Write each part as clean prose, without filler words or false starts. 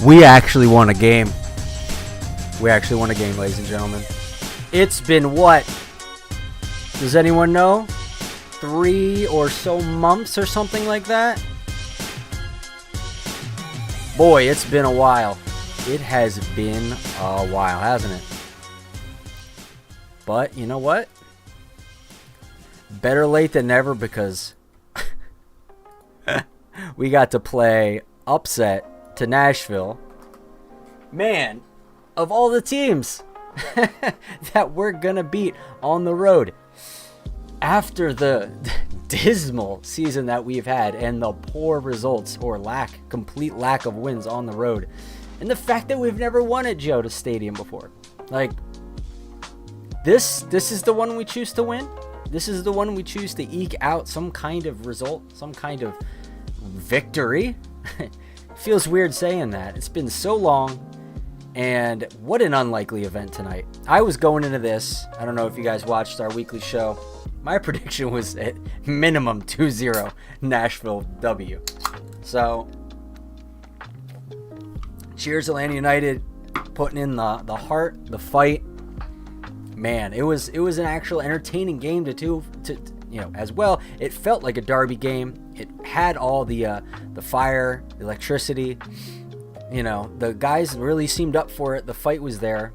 We actually won a game. Ladies and gentlemen. It's been what? Does anyone know? 3 or so months or something like that? Boy, it's been a while. It has been a while, hasn't it? But you know what? Better late than never, because we got to play upset to Nashville. Man, of all the teams that we're gonna beat on the road, after the dismal season that we've had and the poor results or complete lack of wins on the road, and the fact that we've never won at Joda Stadium before, like this is the one we choose to win. This is the one we choose to eke out some kind of result, some kind of victory. Feels weird saying that. It's been so long, and what an unlikely event tonight. I was going into this, I don't know if you guys watched our weekly show. My prediction was at minimum 2-0 Nashville W. So, cheers Atlanta United, putting in the heart, the fight. Man, it was an actual entertaining game to as well. It felt like a derby game. It had all the fire, the electricity. The guys really seemed up for it. The fight was there.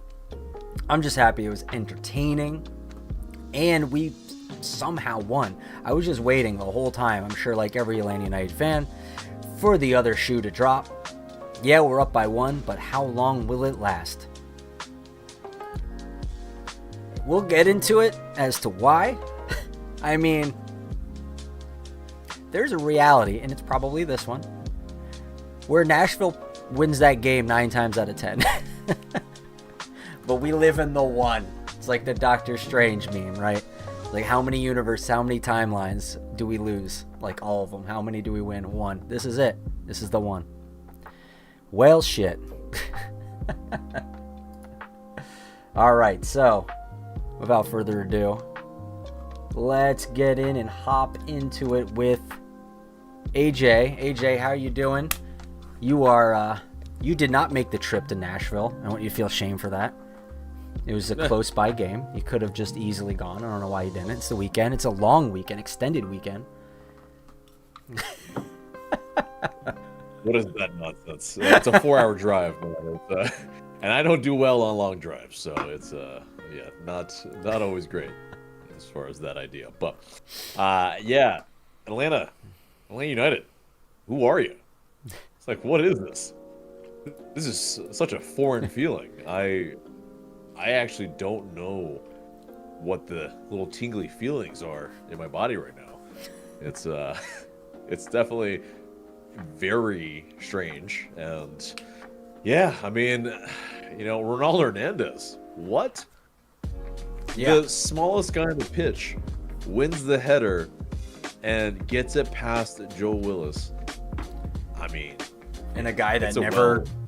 I'm just happy it was entertaining, and we somehow won. I was just waiting the whole time, I'm sure like every Atlanta United fan, for the other shoe to drop. Yeah, we're up by 1, but how long will it last? We'll get into it as to why. I mean, there's a reality, and it's probably this one, where Nashville wins that game 9 times out of 10. But we live in the one. It's like the Doctor Strange meme, right? Like, how many universes, how many timelines do we lose? Like, all of them. How many do we win? 1. This is it. This is the one. Well, shit. All right, so without further ado, let's get in and hop into it with AJ. AJ, how are you doing? You did not make the trip to Nashville. I want you to feel shame for that. It was a close by game. You could have just easily gone. I don't know why you didn't. It's the weekend. It's a long weekend, extended weekend. What is that nonsense? It's a 4-hour drive, and I don't do well on long drives, so it's not always great as far as that idea. But Atlanta United. Who are you? It's like, what is this? This is such a foreign feeling. I actually don't know what the little tingly feelings are in my body right now. It's definitely very strange. And yeah, I mean, Ronaldo Hernandez, what? Yeah. The smallest guy on the pitch wins the header and gets it past Joe Willis. I mean, and a guy that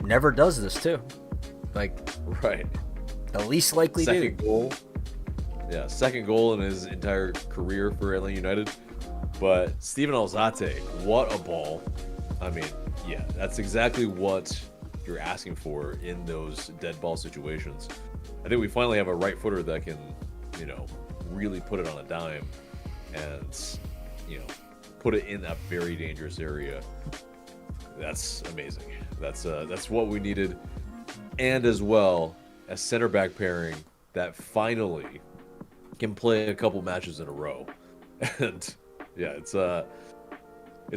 never does this too. Like, right. The least likely second goal. Yeah, second goal in his entire career for Atl United. But Steven Alzate, what a ball. I mean, yeah, that's exactly what you're asking for in those dead ball situations. I think we finally have a right footer that can, really put it on a dime and, put it in that very dangerous area. That's amazing. That's what we needed. And as well, a center back pairing that finally can play a couple matches in a row. And yeah, it's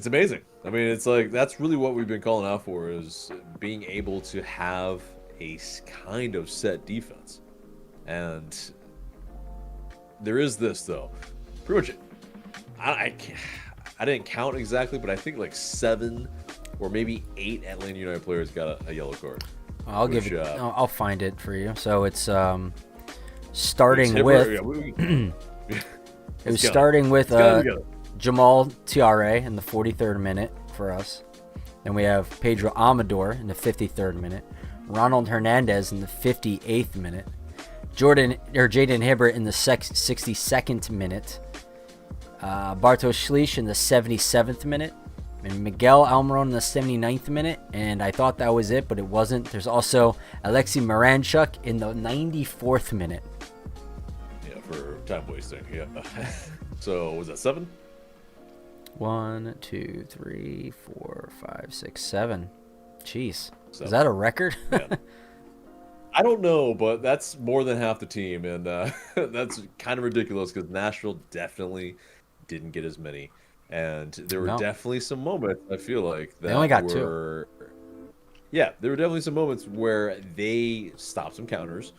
amazing. I mean, it's like, that's really what we've been calling out for, is being able to have a kind of set defense. And there is this, though. Pretty much, I didn't count exactly, but I think like 7 or maybe 8 Atlanta United players got a yellow card. I'll find it for you. So it's starting with it was starting with Jamal Tiare in the 43rd minute for us. Then we have Pedro Amador in the 53rd minute, Ronald Hernandez in the 58th minute, Jaden Hibbert in the 62nd minute, Bartosz Schliech in the 77th minute, And Miguel Almiron in the 79th minute, and I thought that was it, but it wasn't. There's also Alexei Miranchuk in the 94th minute. Yeah, for time wasting. Yeah. So was that 7? 1, 2, 3, 4, 5, 6, 7. Jeez, 7. Is that a record? I don't know, but that's more than half the team, and that's kind of ridiculous because Nashville definitely didn't get as many, and there were definitely some moments I feel like that they only got were, 2. Yeah, there were definitely some moments where they stopped some counters,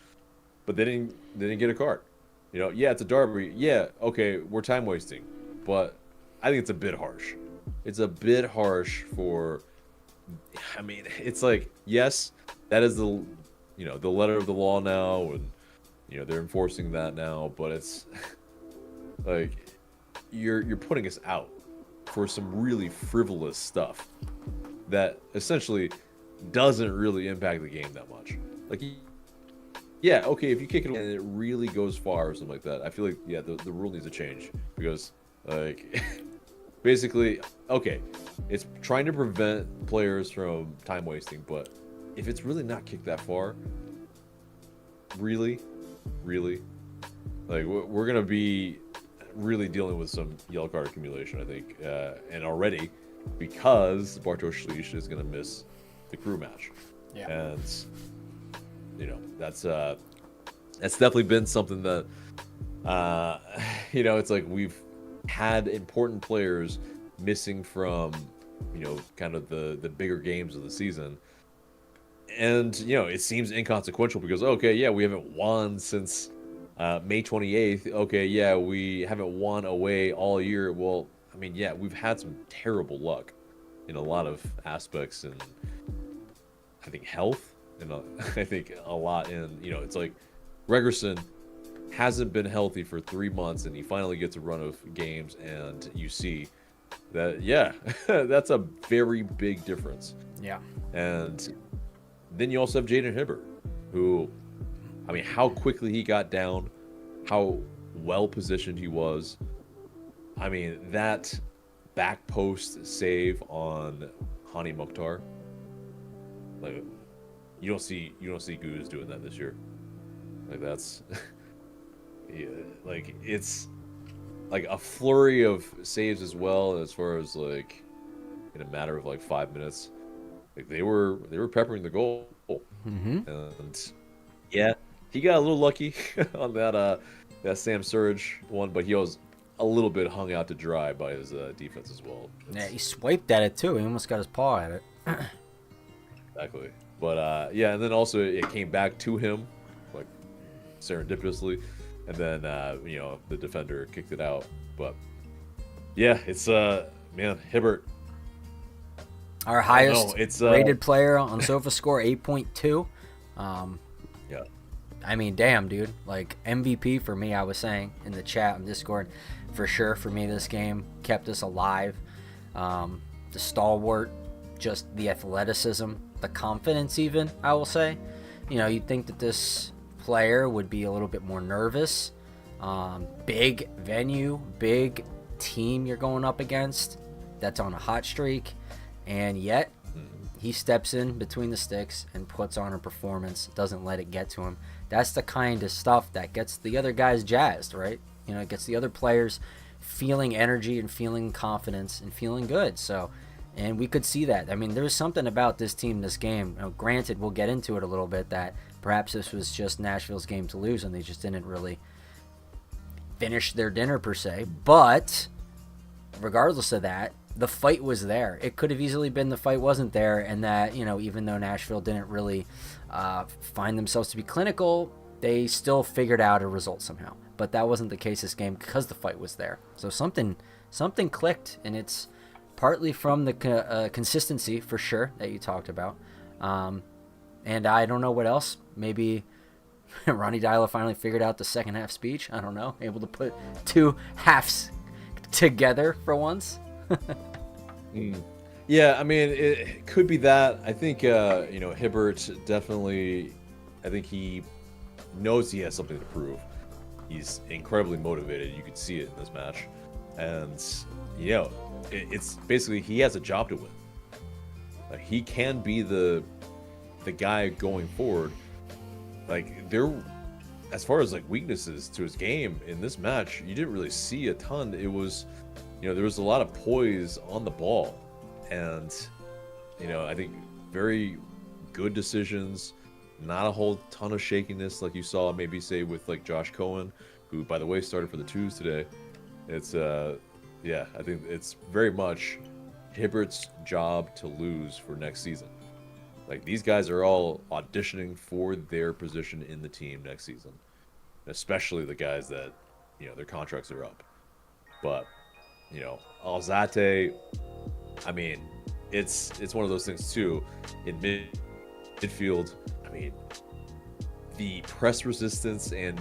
but they didn't get a card. You know, yeah, it's a derby. Yeah, okay, we're time wasting, but I think it's a bit harsh. It's a bit harsh for. I mean, it's like, yes, that is the letter of the law now, and they're enforcing that now, but it's like you're putting us out for some really frivolous stuff that essentially doesn't really impact the game that much. Like, yeah, okay, if you kick it and it really goes far or something like that, I feel like the rule needs to change, because like basically, okay, it's trying to prevent players from time wasting, but if it's really not kicked that far, really, like we're gonna be really dealing with some yellow card accumulation, I think, and already, because Bartosz Szlisz is gonna miss the crew match, and that's definitely been something that it's like we've had important players missing from kind of the bigger games of the season. And, it seems inconsequential because, okay, yeah, we haven't won since May 28th. Okay, yeah, we haven't won away all year. Well, I mean, yeah, we've had some terrible luck in a lot of aspects, and I think health, and I think a lot in, it's like Gregerson hasn't been healthy for 3 months, and he finally gets a run of games, and you see that, yeah, that's a very big difference. Yeah. And then you also have Jaden Hibbert, who, I mean, how quickly he got down, how well positioned he was. I mean, that back post save on Hani Mukhtar, like you don't see Goose doing that this year. Like that's yeah, like it's like a flurry of saves as well, as far as like in a matter of like 5 minutes. Like they were peppering the goal, and yeah, he got a little lucky on that Sam Surridge one, but he was a little bit hung out to dry by his defense as well. Yeah, he swiped at it too. He almost got his paw at it. Exactly, but yeah, and then also it came back to him, like serendipitously, and then the defender kicked it out. But yeah, it's man, Hibbert. Our highest rated player on SofaScore, 8.2. Yeah. I mean, damn, dude. Like, MVP for me, I was saying in the chat on Discord. For sure, for me, this game kept us alive. The stalwart, just the athleticism, the confidence even, I will say. You'd think that this player would be a little bit more nervous. Big venue, big team you're going up against that's on a hot streak. And yet, he steps in between the sticks and puts on a performance, doesn't let it get to him. That's the kind of stuff that gets the other guys jazzed, right? It gets the other players feeling energy and feeling confidence and feeling good. So, and we could see that. I mean, there's something about this team, this game. Granted, we'll get into it a little bit, that perhaps this was just Nashville's game to lose and they just didn't really finish their dinner per se. But regardless of that, the fight was there. It could have easily been the fight wasn't there, and that, even though Nashville didn't really find themselves to be clinical, they still figured out a result somehow. But that wasn't the case this game because the fight was there. So something clicked, and it's partly from the consistency, for sure, that you talked about. And I don't know what else. Maybe Ronnie Dyla finally figured out the second half speech. I don't know. Able to put two halves together for once. Yeah, I mean, it could be that. I think Hibbert definitely, I think he knows he has something to prove. He's incredibly motivated. You could see it in this match, And it's basically he has a job to win. Like, he can be the guy going forward. Like, as far as like weaknesses to his game in this match, you didn't really see a ton. It was, there was a lot of poise on the ball, and I think very good decisions. Not a whole ton of shakiness like you saw maybe say with like Josh Cohen, who by the way started for the twos today. It's I think it's very much Hibbert's job to lose for next season. Like, these guys are all auditioning for their position in the team next season, especially the guys that their contracts are up. But Alzate, I mean, it's one of those things too. In midfield, I mean, the press resistance and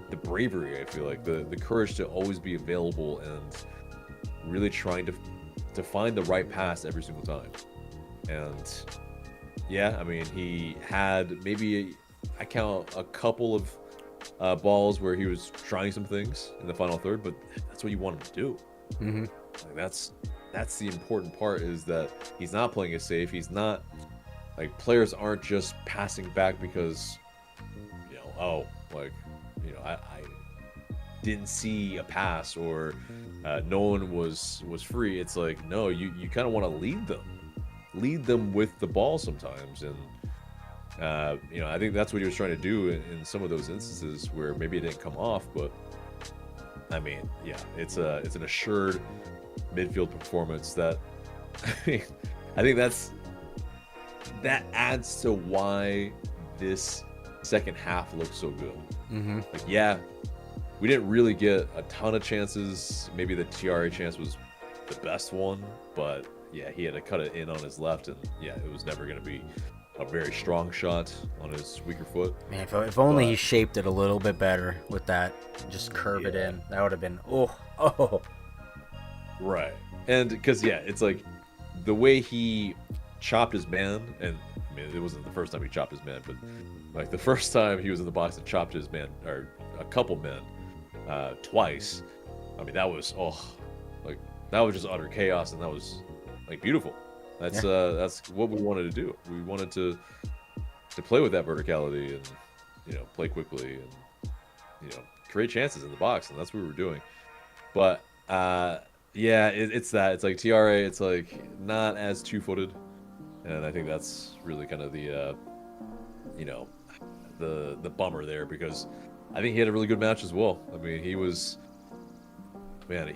the bravery, I feel like the courage to always be available and really trying to find the right pass every single time. And yeah, I mean, he had maybe, I count a couple of balls where he was trying some things in the final third, but that's what you want him to do. Mm-hmm. Like, that's the important part, is that he's not playing it safe. He's not, like, players aren't just passing back because I didn't see a pass, or no one was free. It's like, no, you kind of want to lead them with the ball sometimes. And I think that's what he was trying to do in some of those instances where maybe it didn't come off. But I mean, yeah, it's an assured midfield performance that I think that adds to why this second half looks so good. Mm-hmm. Like, yeah, we didn't really get a ton of chances. Maybe the TRA chance was the best one, but yeah, he had to cut it in on his left, and yeah, it was never going to be a very strong shot on his weaker foot. Man, if only he shaped it a little bit better with that, just curve it in. That would have been right. And because it's like the way he chopped his man, and I mean, it wasn't the first time he chopped his man, but like the first time he was in the box and chopped his man, or a couple men, twice. I mean, that was that was just utter chaos, and that was like beautiful. That's what we wanted to do. We wanted to play with that verticality and play quickly and create chances in the box, and that's what we were doing. But it's like TRA, it's like not as two-footed, and I think that's really kind of the the bummer there, because I think he had a really good match as well. I mean, he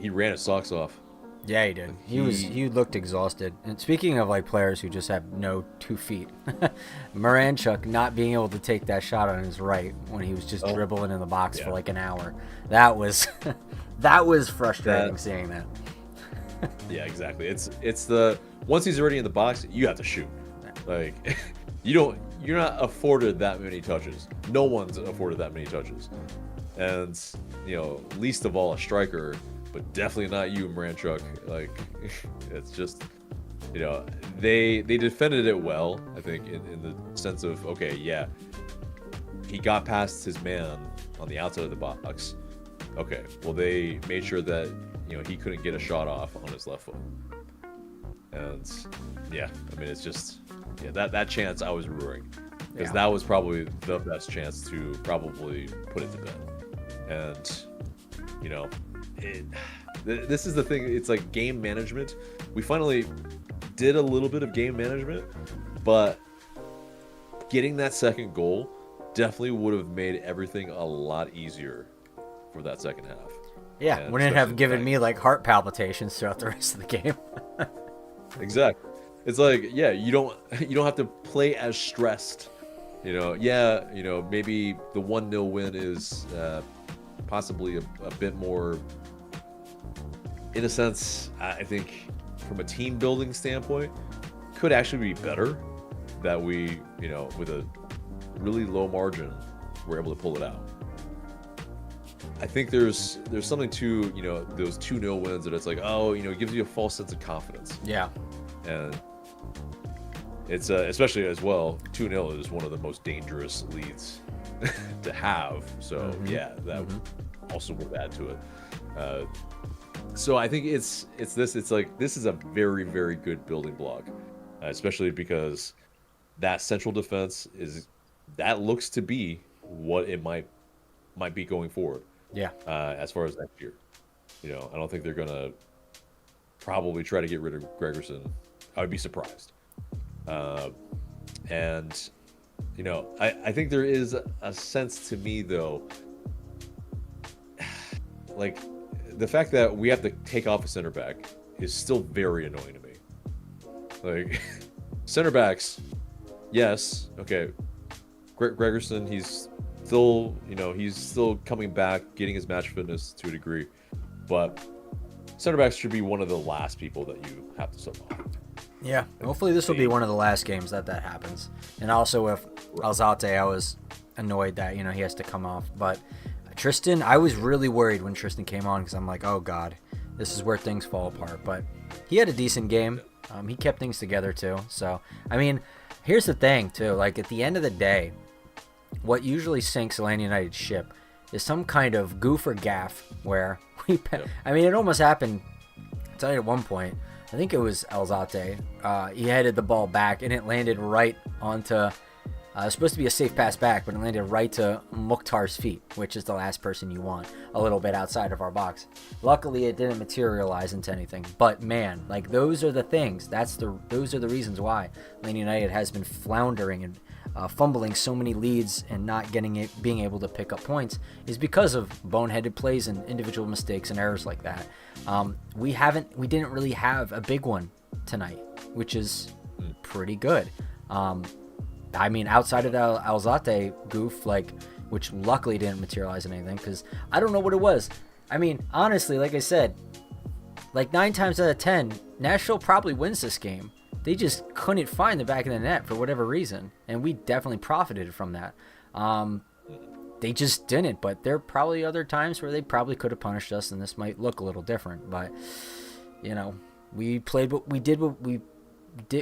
ran his socks off. Yeah, he did. He looked exhausted. And speaking of like players who just have no 2 feet, Moranchuk not being able to take that shot on his right when he was just dribbling in the box for like an hour. That was frustrating seeing that. Yeah, exactly. It's the once he's already in the box, you have to shoot. Like you're not afforded that many touches. No one's afforded that many touches. And least of all a striker, but definitely not you, Moranchuk. Like, it's just, they defended it well, I think, in the sense of, okay, yeah, he got past his man on the outside of the box. Okay, well, they made sure that, he couldn't get a shot off on his left foot. And, yeah, I mean, it's just, that chance I was roaring. Because that was probably the best chance to probably put it to bed. And, this is the thing. It's like game management. We finally did a little bit of game management, but getting that second goal definitely would have made everything a lot easier for that second half. Yeah, and wouldn't have given me like heart palpitations throughout the rest of the game. Exactly. It's like, yeah, you don't have to play as stressed. Maybe the 1-0 win is possibly a bit more, in a sense, I think from a team building standpoint, could actually be better that we, with a really low margin, we're able to pull it out. I think there's something to, those 2-0 wins that it's like, it gives you a false sense of confidence. Yeah. And it's especially as well, 2-0 is one of the most dangerous leads to have. So that also would add to it. So I think it's this. It's like this is a very, very good building block, especially because that central defense that looks to be what it might be going forward. Yeah. As far as next year, I don't think they're gonna probably try to get rid of Gregerson. I would be surprised. And I think there is a sense to me though, like the fact that we have to take off a center back is still very annoying to me. Like center backs, yes, okay. Gregerson, he's still coming back, getting his match fitness to a degree, but center backs should be one of the last people that you have to sub off. Yeah, hopefully this will be one of the last games that happens. And also with Alzate, I was annoyed that, he has to come off. But Tristan, I was really worried when Tristan came on because I'm like, oh, God, this is where things fall apart. But he had a decent game. He kept things together, too. So, I mean, here's the thing, too. Like, at the end of the day, what usually sinks Atlanta United's ship is some kind of goof or gaff where I mean, it almost happened, I'll tell you at one point, I think it was Alzate. He headed the ball back, and it landed right onto. It was supposed to be a safe pass back, but it landed right to Mukhtar's feet, which is the last person you want, a little bit outside of our box. Luckily, it didn't materialize into anything. But man, like those are the things. Those are the reasons why Atlanta United has been floundering and fumbling so many leads and not being able to pick up points is because of boneheaded plays and individual mistakes and errors like that. We didn't really have a big one tonight, which is pretty good. I mean, outside of the Alzate goof, which luckily didn't materialize in anything, because I don't know what it was. I mean, honestly, like I said, 9 times out of 10, Nashville probably wins this game. They just couldn't find the back of the net for whatever reason, and we definitely profited from that. They just didn't, but there are probably other times where they probably could have punished us, and this might look a little different. But, we played what we did.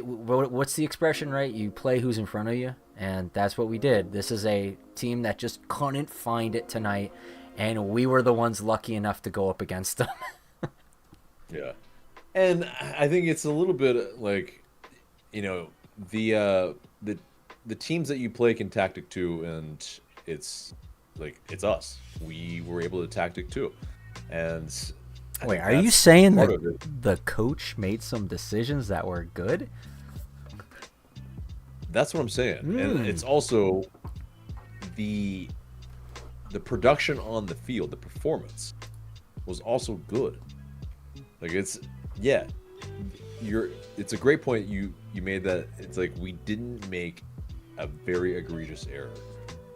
What's the expression, right? You play who's in front of you, and that's what we did. This is a team that just couldn't find it tonight, and we were the ones lucky enough to go up against them. Yeah. And I think it's a little bit like, the teams that you play can tactic too, and it's us. We were able to tactic too. And wait, are you saying that the coach made some decisions that were good? That's what I'm saying. And it's also the production on the field, the performance was also good. It's a great point you made, that it's like we didn't make a very egregious error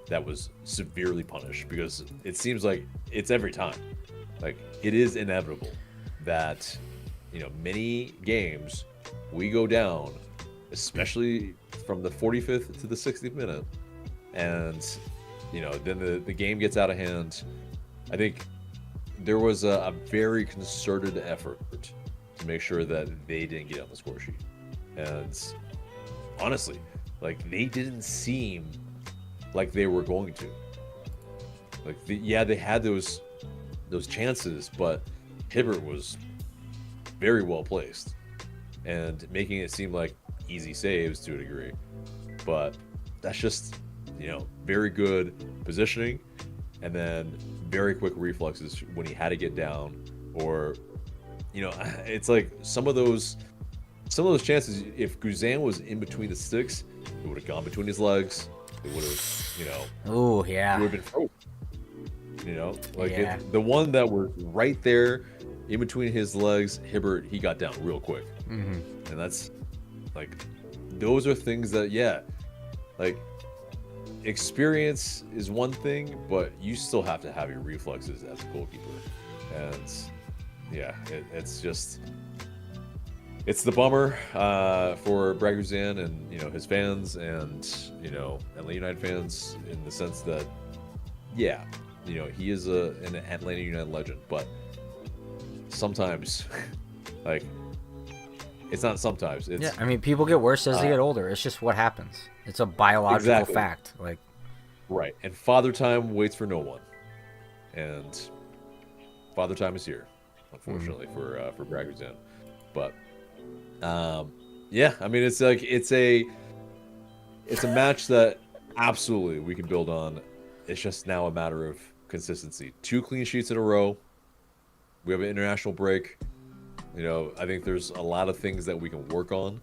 that was severely punished, because it seems like it's every time. It is inevitable that many games we go down, especially from the 45th to the 60th minute, and then the game gets out of hand. I think there was a very concerted effort to make sure that they didn't get on the score sheet. And honestly, they didn't seem like they were going to. They had those chances, but Hibbert was very well placed and making it seem like easy saves to a degree. But that's just, very good positioning, and then very quick reflexes when he had to get down, or it's like some of those chances, if Guzan was in between the sticks, it would have gone between his legs. It would have, oh yeah, it would have been frozen. The one that was right there in between his legs, Hibbert, he got down real quick. Mm-hmm. And that's those are things that, experience is one thing, but you still have to have your reflexes as a goalkeeper. And it's the bummer for Brad Guzan and his fans, and Atlanta United fans, in the sense that he is an Atlanta United legend, but sometimes it's not sometimes. It's, I mean, people get worse as they get older. It's just what happens. It's a biological fact. Right. And Father Time waits for no one. And Father Time is here, unfortunately for Brad Guzan. But yeah, I mean it's a match that absolutely we can build on. It's just now a matter of consistency. 2 clean sheets in a row. We have an international break. I think there's a lot of things that we can work on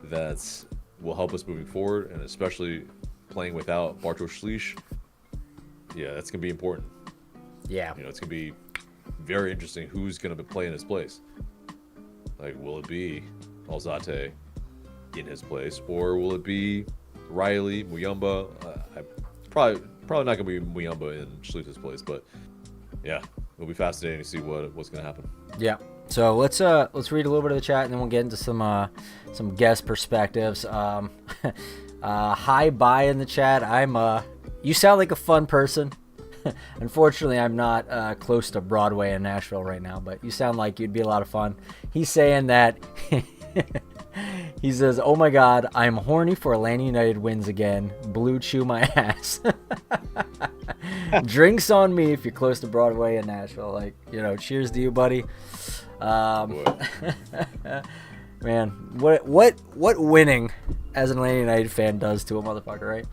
that will help us moving forward, and especially playing without Bartosz Slisz. Yeah, that's going to be important. Yeah. It's going to be very interesting who's going to play in his place. Like, will it be Alzate in his place, or will it be Riley, Muyumba? It's probably not going to be Muyumba in Schlitz's place, but yeah, it'll be fascinating to see what's going to happen. Yeah. So let's read a little bit of the chat, and then we'll get into some guest perspectives. Hi, bye in the chat. You sound like a fun person. Unfortunately, I'm not close to Broadway in Nashville right now, but you sound like you'd be a lot of fun. He's saying that. He says, "Oh my God, I'm horny for Atlanta United wins again. Blue chew my ass." Drinks on me if you're close to Broadway in Nashville. Like, cheers to you, buddy. Man, what winning as an Atlanta United fan does to a motherfucker, right?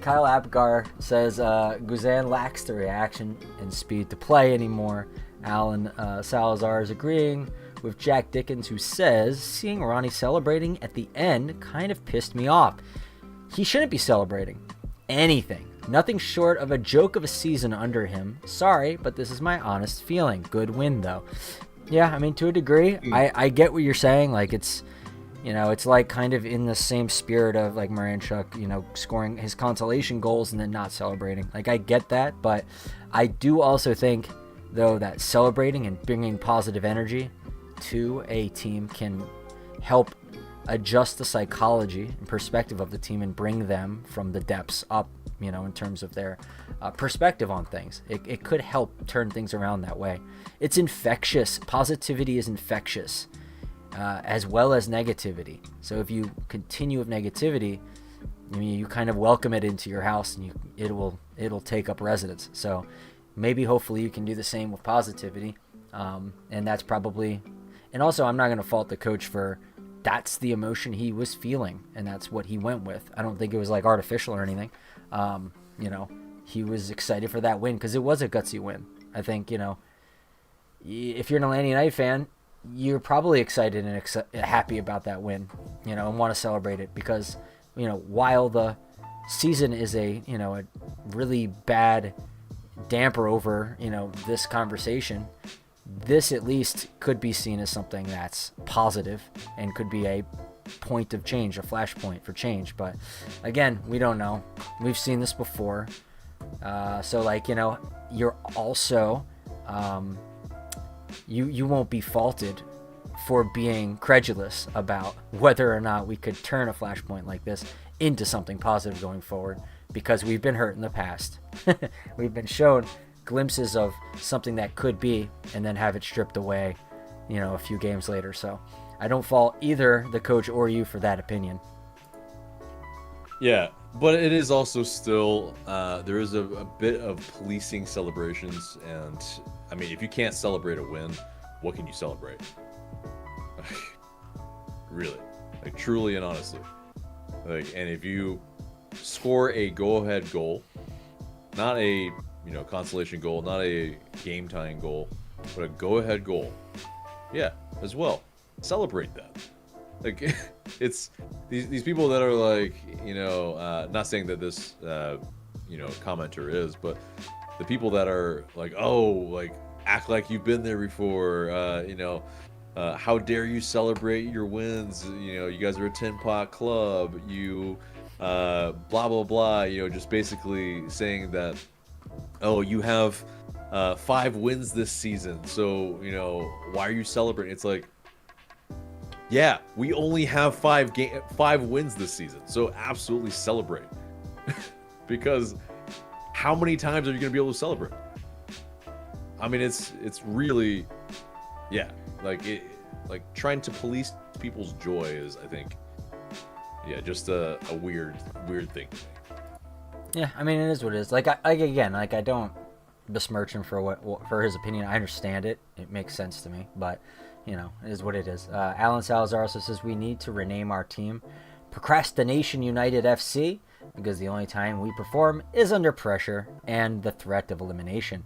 Kyle Apgar says Guzan lacks the reaction and speed to play anymore. Alan Salazar is agreeing with Jack Dickens, who says seeing Ronnie celebrating at the end kind of pissed me off. He shouldn't be celebrating anything. Nothing short of a joke of a season under him. Sorry, but this is my honest feeling. Good win, though. Yeah, I mean, to a degree, I get what you're saying. Like, it's like kind of in the same spirit of like Miranchuk, scoring his consolation goals and then not celebrating. Like, I get that, but I do also think, though, that celebrating and bringing positive energy to a team can help adjust the psychology and perspective of the team and bring them from the depths up, in terms of their perspective on things. It could help turn things around that way. It's infectious. Positivity is infectious, as well as negativity. So if you continue with negativity, you kind of welcome it into your house, and it'll take up residence. So maybe, hopefully, you can do the same with positivity. And that's probably, and also I'm not going to fault the coach for, that's the emotion he was feeling, and that's what he went with. I don't think it was like artificial or anything. He was excited for that win because it was a gutsy win. I think, if you're an Atlanta United fan, you're probably excited and happy about that win, and want to celebrate it because, while the season is a really bad damper over, this conversation, this at least could be seen as something that's positive and could be a point of change, a flashpoint for change. But again, we don't know. We've seen this before. So you're also, you won't be faulted for being credulous about whether or not we could turn a flashpoint like this into something positive going forward, because we've been hurt in the past. We've been shown glimpses of something that could be, and then have it stripped away, a few games later. So I don't fault either the coach or you for that opinion. Yeah, but it is also still, there is a bit of policing celebrations, and I mean, if you can't celebrate a win, what can you celebrate? Really, like, truly and honestly. Like, and if you score a go-ahead goal, not a consolation goal, not a game-tying goal, but a go-ahead goal, yeah, as well, celebrate that. Like, it's these people that are like, not saying that this commenter is, but the people that are like, oh, like, act like you've been there before, how dare you celebrate your wins, you guys are a 10-pot club, you blah blah blah, just basically saying that, oh, you have 5 wins this season, so why are you celebrating? It's like, yeah, we only have 5 wins this season, so absolutely celebrate. Because how many times are you going to be able to celebrate? I mean, it's really, yeah, like trying to police people's joy is, I think, yeah, just a weird thing to me. Yeah, I mean, it is what it is. Like, I don't besmirch him for his opinion. I understand it. It makes sense to me, but you know, it is what it is. Alan Salazar also says we need to rename our team Procrastination United FC because the only time we perform is under pressure and the threat of elimination.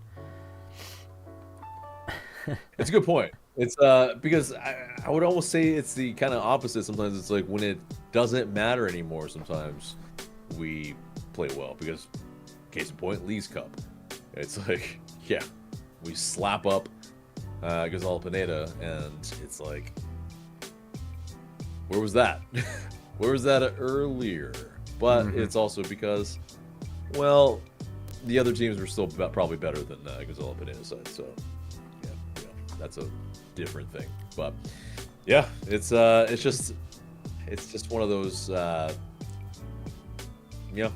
It's a good point. It's because I would almost say it's the kind of opposite. Sometimes it's like when it doesn't matter anymore, sometimes we play well because, case in point, Leagues Cup. It's like, yeah, we slap up Gonzalo Pineda, and it's like, where was that? Where was that earlier? But it's also because, well, the other teams were still probably better than Gonzalo Pineda's side. So, yeah, that's a different thing. But yeah, it's just one of those. Yeah,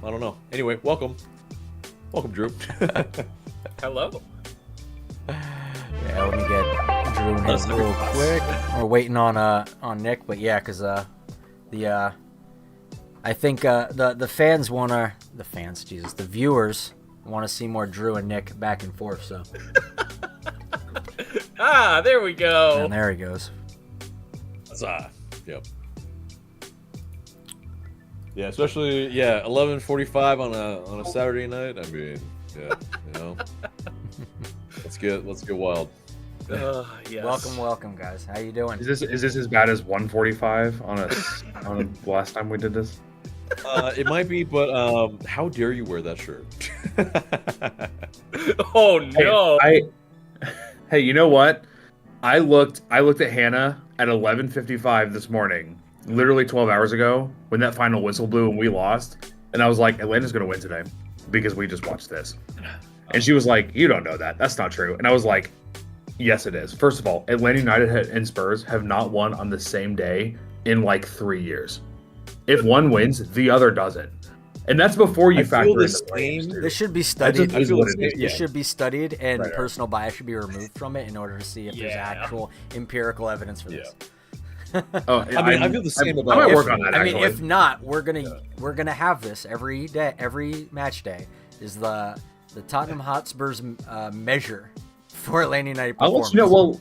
I don't know. Anyway, welcome, Drew. Hello. Yeah, let me get Drew in here real quick. We're waiting on Nick, but yeah, because I think the fans wanna the viewers want to see more Drew and Nick back and forth. So there we go. and there he goes. That's yep. Yeah, especially 11:45 on a Saturday night. I mean, yeah, you know, let's get wild. Yes. Welcome, guys. How you doing? Is this as bad as 1:45 on the last time we did this? It might be, but how dare you wear that shirt? Oh no! Hey, you know what? I looked at Hannah at 11:55 this morning, literally 12 hours ago, when that final whistle blew and we lost, and I was like, Atlanta's gonna win today because we just watched this. And she was like, you don't know that. That's not true. And I was like, yes, it is. First of all, Atlanta United and Spurs have not won on the same day in like 3 years. If one wins, the other doesn't. And that's before you factor in the Flames, too. This should be studied. This should be studied, and Right. personal bias should be removed from it in order to see if there's actual empirical evidence for this. Oh, I feel the same about. I might work on that. I mean, actually. if not, we're gonna have this every day, every match day is the Tottenham Hotspur's measure for Atlanta United I'll performance. let you know.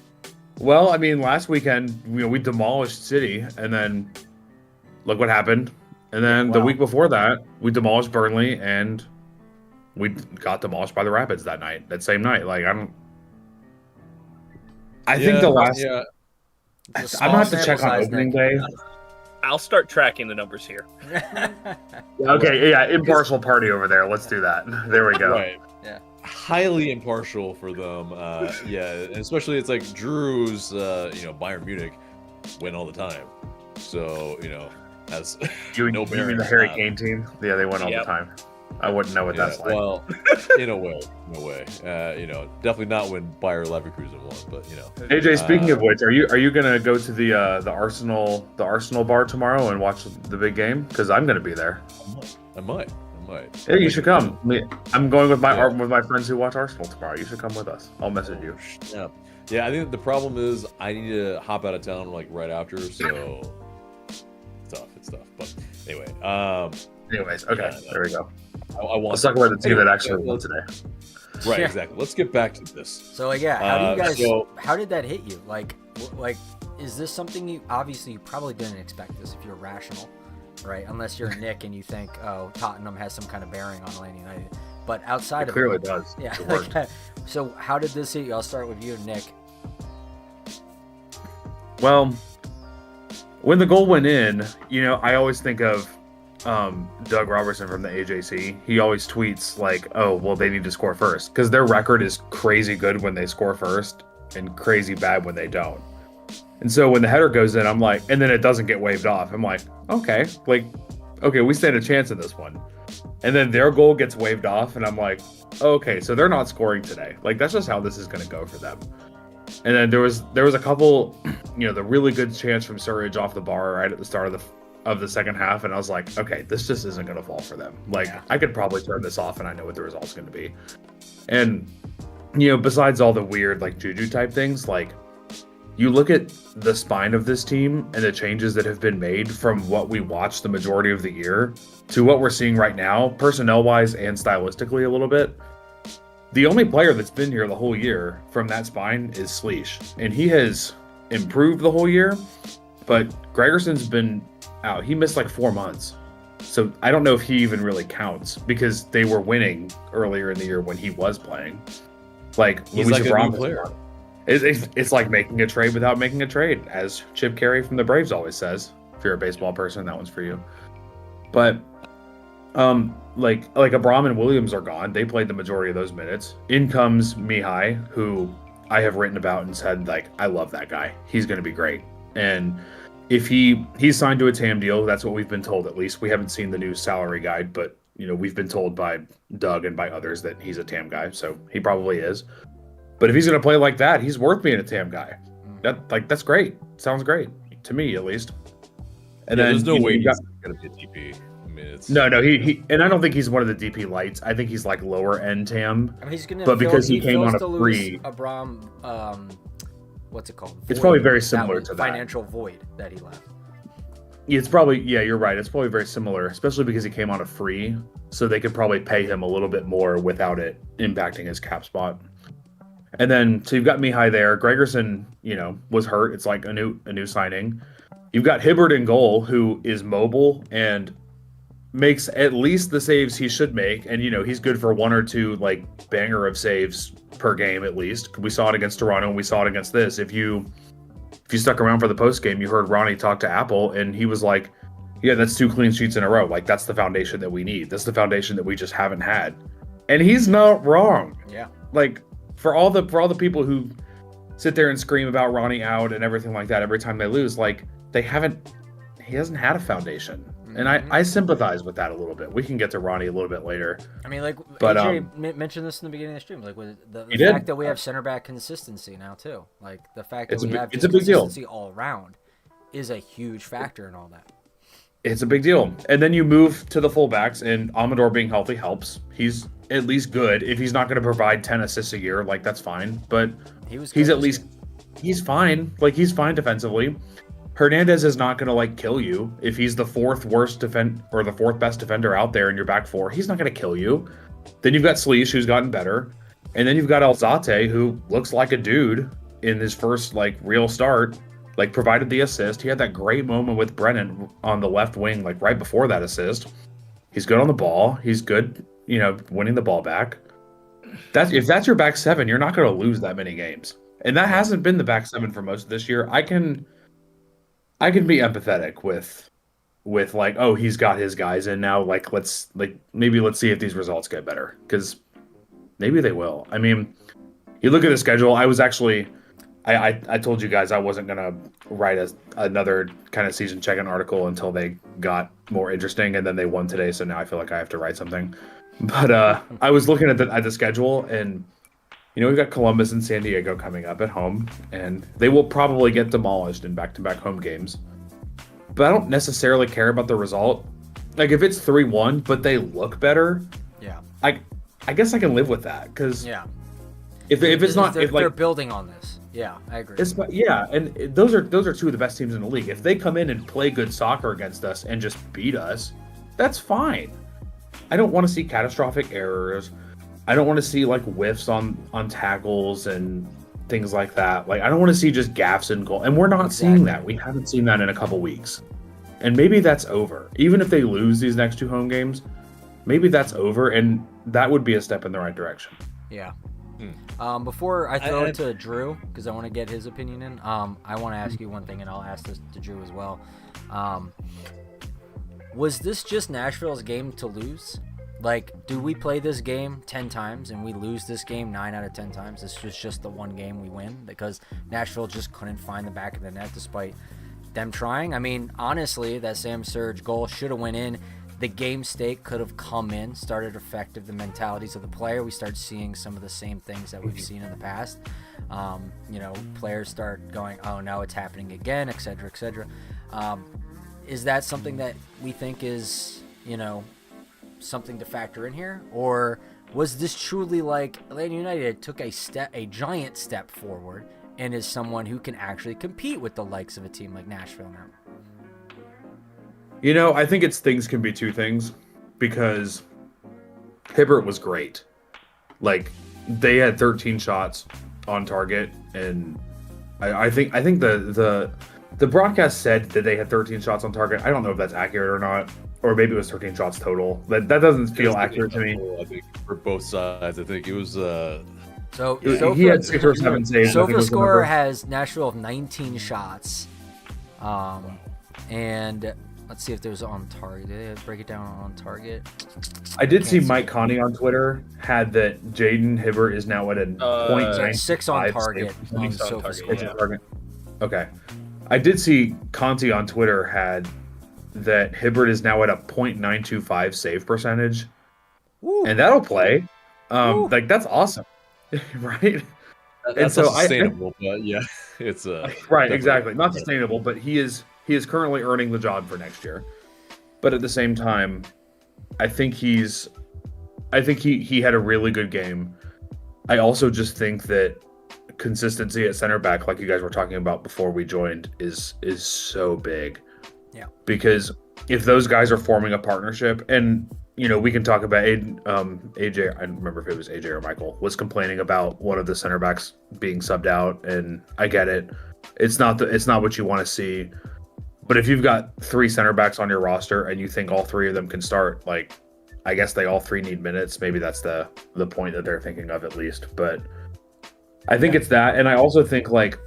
Well, I mean, last weekend we demolished City, and then look what happened. And then the week before that, we demolished Burnley, and we got demolished by the Rapids that same night. Like I think the last. Yeah. I'm gonna have to check on opening day. I'll start tracking the numbers here. Okay, yeah, impartial party over there. Let's do that. There we go. Right. Yeah. Highly impartial for them. And especially it's like Drew's, Bayern Munich win all the time. So, has You no mean bearing the on Harry that. Kane team? Yeah, they win all the time. I wouldn't know what that's like. Well, in a way. Definitely not when Bayer Leverkusen won, but AJ, speaking of which, are you gonna go to the Arsenal bar tomorrow and watch the big game? Because I'm gonna be there. I might. Yeah, you should come. I'm going with my friends who watch Arsenal tomorrow. You should come with us. I'll message you. Yeah. I think the problem is I need to hop out of town like right after, so it's tough. But anyway, Anyways, okay, there we go. I want. Let's talk about the team that actually won today. Right, Yeah. exactly. Let's get back to this. So how do you guys? so- how did that hit you? Like, is this something you probably didn't expect this if you're rational, right? Unless you're Nick and you think, oh, Tottenham has some kind of bearing on Atlanta United. But outside It of clearly it, does. yeah. It worked. So how did this hit you? I'll start with you, Nick. Well, when the goal went in, I always think of Doug Robertson from the AJC. He always tweets like, "Oh, well, they need to score first," because their record is crazy good when they score first and crazy bad when they don't. And so when the header goes in, I'm like, and then it doesn't get waved off. I'm like, okay, we stand a chance in this one. And then their goal gets waved off, and I'm like, okay, so they're not scoring today. Like that's just how this is going to go for them. And then there was a couple, the really good chance from Surridge off the bar right at the start of the second half, and I was like, okay, this just isn't going to fall for them. Like I could probably turn this off, and I know what the result's going to be. And besides all the weird like juju type things, like you look at the spine of this team and the changes that have been made from what we watched the majority of the year to what we're seeing right now, personnel wise and stylistically a little bit. The only player that's been here the whole year from that spine is Sleesh, and he has improved the whole year, but Gregerson's been out. He missed like 4 months. So I don't know if he even really counts because they were winning earlier in the year when he was playing. Like He's Luis like a new Abram, player. it's like making a trade without making a trade, as Chip Carey from the Braves always says. If you're a baseball person, that one's for you. But like Abram and Williams are gone. They played the majority of those minutes. In comes Mihai, who I have written about and said, like, I love that guy. He's going to be great. And if he's signed to a TAM deal, that's what we've been told. At least we haven't seen the new salary guide, but we've been told by Doug and by others that he's a TAM guy, so he probably is. But if he's going to play like that, he's worth being a TAM guy. That's great. Sounds great to me, at least. And then there's no way he's going to be a DP. I mean, it's No, he and I don't think he's one of the DP lights. I think he's like lower end TAM. I mean, he's gonna. But because he came fails on a to lose free- Abram, what's it called? It's Void. probably very similar to that. Financial void that he left. It's probably, yeah, you're right. It's probably very similar, especially because he came on a free, so they could probably pay him a little bit more without it impacting his cap spot. And then, so you've got Mihai there. Gregerson, was hurt. It's like a new signing. You've got Hibbert in goal, who is mobile and makes at least the saves he should make. And, he's good for 1 or 2, like, banger of saves per game, at least. We saw it against Toronto, and we saw it against this. If you stuck around for the post game, you heard Ronnie talk to Atl, and he was like, yeah, that's 2 clean sheets in a row. Like, that's the foundation that we need. That's the foundation that we just haven't had. And he's not wrong. Yeah. Like, for all the people who sit there and scream about Ronnie out and everything like that every time they lose, like, he hasn't had a foundation. And I sympathize with that a little bit. We can get to Ronnie a little bit later. I mean, like, But, AJ mentioned this in the beginning of the stream, like with the He did. fact that we have center back consistency now too. Like the fact that It's a we big- have it's a big deal. consistency all around is a huge factor in all that. It's a big deal. And then you move to the fullbacks, and Amador being healthy helps. He's at least good. If he's not going to provide 10 assists a year, like, that's fine. But he's at least, he's fine. Like, he's fine defensively. Hernandez is not going to, like, kill you. If he's the 4th best defender out there in your back 4, he's not going to kill you. Then you've got Sleesh, who's gotten better. And then you've got Atl Utd, who looks like a dude in his first, like, real start. Like, provided the assist. He had that great moment with Brennan on the left wing, like, right before that assist. He's good on the ball. He's good, winning the ball back. If that's your back 7, you're not going to lose that many games. And that hasn't been the back 7 for most of this year. I can be empathetic with like, oh, he's got his guys in now. Like, maybe let's see if these results get better, because maybe they will. I mean, you look at the schedule. I was actually, I told you guys I wasn't gonna write another kind of season check-in article until they got more interesting, and then they won today. So now I feel like I have to write something. But I was looking at the schedule, and we've got Columbus and San Diego coming up at home, and they will probably get demolished in back-to-back home games. But I don't necessarily care about the result. Like, if it's 3-1, but they look better, Yeah. I guess I can live with that, because Yeah. if it's not, they're, if like they're building on this. Yeah, I agree. yeah, and those are 2 of the best teams in the league. If they come in and play good soccer against us and just beat us, that's fine. I don't want to see catastrophic errors. I don't want to see, like, whiffs on tackles and things like that. Like, I don't want to see just gaffes in goal. And we're not seeing that. We haven't seen that in a couple weeks. And maybe that's over. Even if they lose these next 2 home games, maybe that's over, and that would be a step in the right direction. Yeah. Before I throw it to Drew, because I want to get his opinion in, I want to ask you one thing, and I'll ask this to Drew as well. Was this just Nashville's game to lose? Like, do we play this game 10 times and we lose this game 9 out of 10 times? This was just the one game we win because Nashville just couldn't find the back of the net despite them trying. I mean, honestly, that Sam Surge goal should have went in. The game state could have come in, started effective the mentalities of the player. We start seeing some of the same things that we've seen in the past. Players start going, oh, now it's happening again, et cetera, et cetera. Is that something that we think is, something to factor in here? Or was this truly like Atlanta United took a giant step forward and is someone who can actually compete with the likes of a team like Nashville now? I think things can be 2 things, because Hibbert was great. Like, they had 13 shots on target, and I think the broadcast said that they had 13 shots on target. I don't know if that's accurate or not, or maybe it was 13 shots total. That doesn't feel accurate to me. I think for both sides, I think it was. He had 6 or 7 saves. SofaScore has Nashville of 19 shots, and let's see if there's on target. Did they break it down on target? I did see Mike Connie on Twitter had that Jaden Hibbert is now at a .9 on target on SofaScore. Yeah. Target. Okay. I did see Conti on Twitter had that Hibbert is now at a .925 save percentage. Woo. And that'll play. Like, that's awesome. Right? That's not sustainable, but yeah, it's right, exactly. Not sustainable, but he is currently earning the job for next year. But at the same time, I think he had a really good game. I also just think that consistency at center back, like you guys were talking about before we joined, is so big. Yeah. Because if those guys are forming a partnership, and we can talk about AJ. I don't remember if it was AJ or Michael was complaining about one of the center backs being subbed out, and I get it. It's not what you want to see. But if you've got 3 center backs on your roster and you think all 3 of them can start, like, I guess they all 3 need minutes. Maybe that's the point that they're thinking of, at least. But I think it's that, and I also think, like,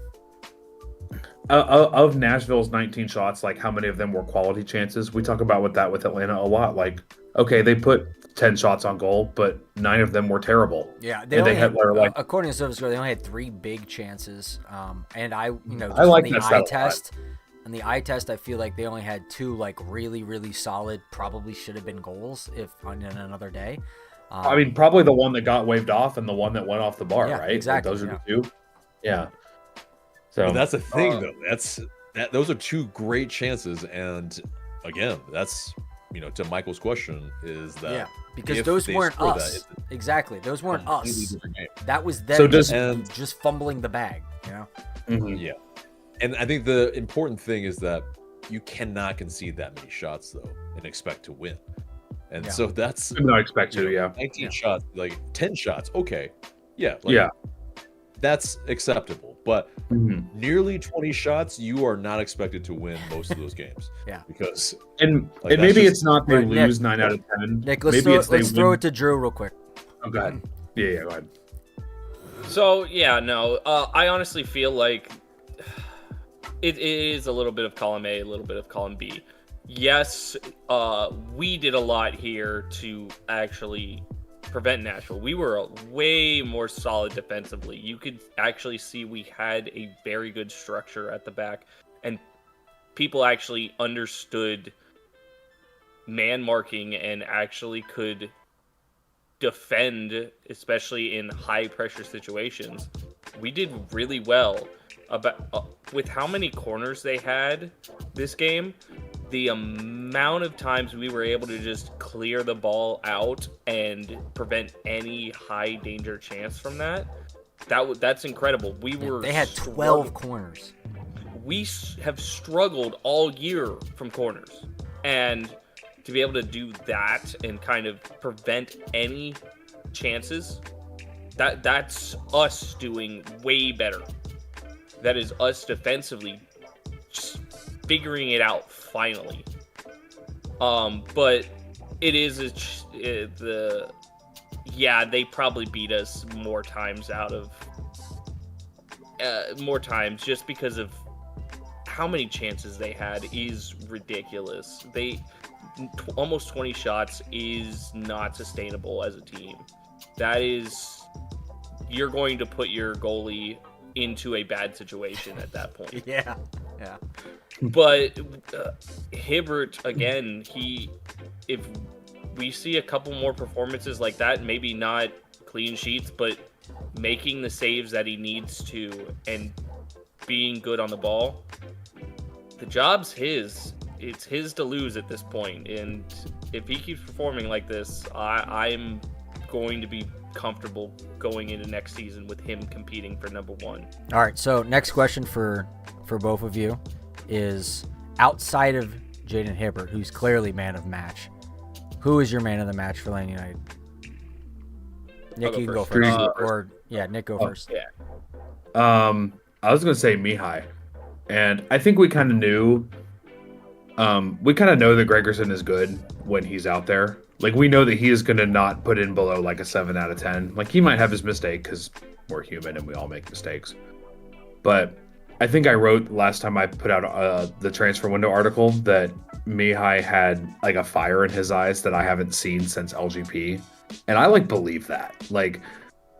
of Nashville's 19 shots, like, how many of them were quality chances? We talk about with Atlanta a lot. Like, okay, they put 10 shots on goal, but 9 of them were terrible. Yeah, according to SofaScore, they only had 3 big chances. And I like the eye test. On the eye test, I feel like they only had 2 like really, really solid, probably should have been goals if on another day. I mean, probably the one that got waved off and the one that went off the bar, yeah, right? Exactly. Like, those are the 2. Yeah. So but that's the thing, though. Those are 2 great chances, and again, that's to Michael's question is that because those weren't us. Exactly, those weren't us. That was them just fumbling the bag. Mm-hmm. Yeah, and I think the important thing is that you cannot concede that many shots though and expect to win. And so that's not expect to. 19 shots, like 10 shots. Okay, that's acceptable. But nearly 20 shots, you are not expected to win most of those games. Because maybe it's not they lose 9 out of 10. Nick, let's throw it to Drew real quick. Oh, go ahead. Yeah, go ahead. So I honestly feel like it is a little bit of column A, a little bit of column B. Yes, we did a lot here to actually prevent Nashville. We were way more solid defensively. You could actually see we had a very good structure at the back, and people actually understood man marking and actually could defend, especially in high pressure situations. We did really well with how many corners they had this game. The amount of times we were able to just clear the ball out and prevent any high danger chance from that's incredible. They had 12 corners. We have struggled all year from corners, and to be able to do that and kind of prevent any chances, that's us doing way better. That is us defensively just figuring it out finally. But it is they probably beat us more times just because of how many chances they had is ridiculous. Almost 20 shots is not sustainable as a team. That is, you're going to put your goalie into a bad situation at that point. Yeah. But Hibbert, again, if we see a couple more performances like that, maybe not clean sheets, but making the saves that he needs to and being good on the ball, the job's his. It's his to lose at this point. And if he keeps performing like this, I'm going to be comfortable going into next season with him competing for number 1. All right, so next question for both of you is, outside of Jaden Hibbert, who's clearly man of match, who is your man of the match for Atlanta United? Nick, I'll you can go first. first. Uh, Or yeah, Nick, go first. Yeah. I was gonna say Mihai, and I think we kind of knew. We kind of know that Gregerson is good when he's out there. Like we know that he is gonna not put in below like a 7 out of 10. Like he might have his mistake because we're human and we all make mistakes. But I think I wrote last time I put out the transfer window article that Mihai had like a fire in his eyes that I haven't seen since LGP, and I like believe that. Like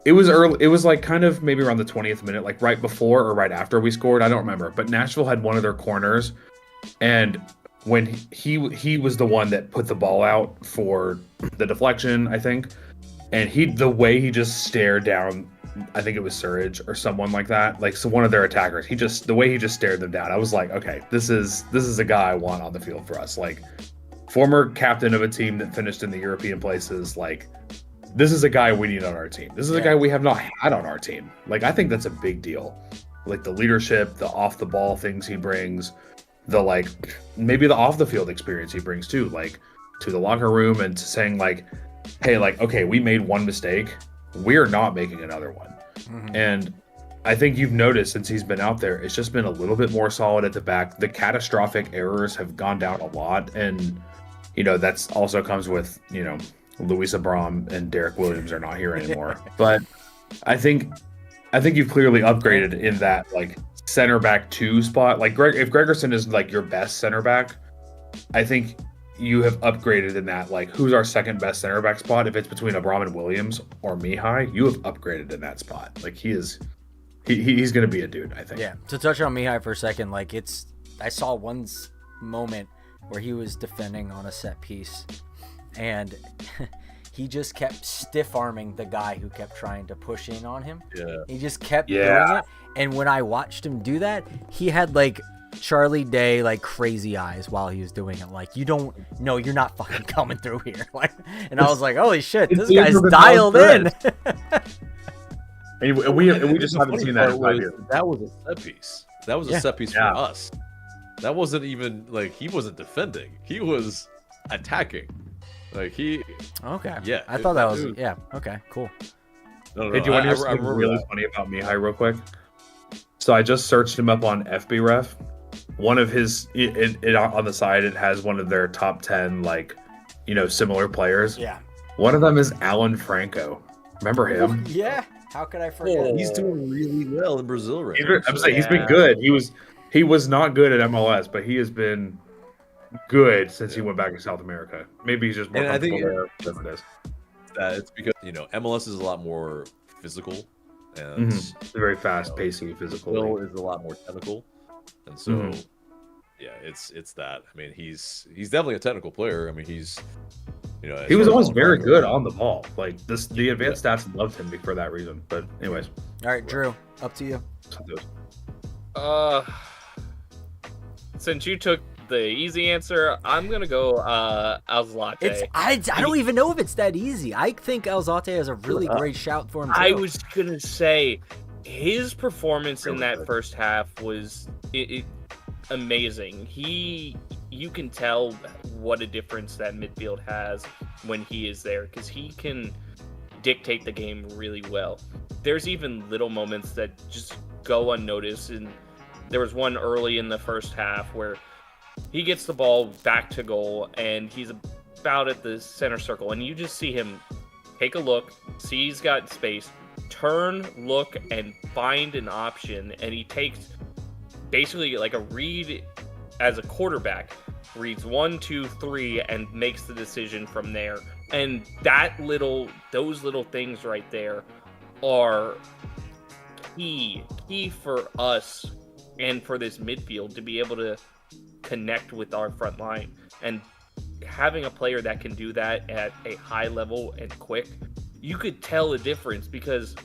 it was early. It was like kind of maybe around the 20th minute, like right before or right after we scored. I don't remember. But Nashville had one of their corners, and when he was the one that put the ball out for the deflection, I think, and the way he just stared down, I think it was Surridge or someone like that, like so one of their attackers. The way he just stared them down, I was like, okay, this is a guy I want on the field for us. Like former captain of a team that finished in the European places, like this is a guy we need on our team. This is a guy we have not had on our team. Like I think that's a big deal. Like the leadership, the off the ball things he brings, the like maybe the off the field experience he brings too, like to the locker room and to saying like, hey, like okay, we made one mistake, we're not making another one. Mm-hmm. And I think you've noticed since he's been out there, it's just been a little bit more solid at the back. The catastrophic errors have gone down a lot, and you know that's also comes with, you know, Luis Abram and Derek Williams are not here anymore. But I think you've clearly upgraded in that like center back 2 spot. Like if Gregerson is like your best center back, I think you have upgraded in that, like who's our second best center back spot. If it's between Abram and Williams or Mihai, you have upgraded in that spot. Like he's gonna be a dude, I think. Yeah. To touch on Mihai for a second, like I saw one moment where he was defending on a set piece and he just kept stiff arming the guy who kept trying to push in on him. Yeah. He just kept doing it. And when I watched him do that, he had like Charlie Day like crazy eyes while he was doing it. Like, you're not fucking coming through here. Like, and I was like, holy shit, this guy's dialed in. And we just haven't seen that in 5 years. That was a set piece. That was a set piece for us. That wasn't even like he wasn't defending. He was attacking. Like Okay. Yeah. I thought that was okay, cool. No, hey, do you want to hear something really funny about Mihai real quick? So I just searched him up on FBref. One of his it on the side, it has one of their top 10 like, you know, similar players. Yeah. One of them is Alan Franco. Remember him? Yeah. How could I forget? Oh, he's doing really well in Brazil right now. I'm saying he's been good. He was not good at MLS, but he has been good since he went back to South America. Maybe he's just more comfortable there than it is. It's because, you know, MLS is a lot more physical and it's very fast pacing physical. Brazil is a lot more technical. And so it's that. I mean, he's definitely a technical player. I mean, he's, you know, he was always very good on the ball. Like the advanced stats loved him for that reason. But anyways. All right, Drew, up to you. Since you took the easy answer, I'm gonna go Alzate. I don't even know if it's that easy. I think Alzate is a really great shout for him too. I was gonna say his performance in that first half was amazing. You can tell what a difference that midfield has when he is there, because he can dictate the game really well. There's even little moments that just go unnoticed, and there was one early in the first half where he gets the ball back to goal and he's about at the center circle, and you just see him take a look, see he's got space, turn, look, and find an option, and he takes basically like a read as a quarterback, reads 1, 2, 3, and makes the decision from there. And those little things right there are key for us and for this midfield to be able to connect with our front line. And having a player that can do that at a high level and quick, you could tell a difference, because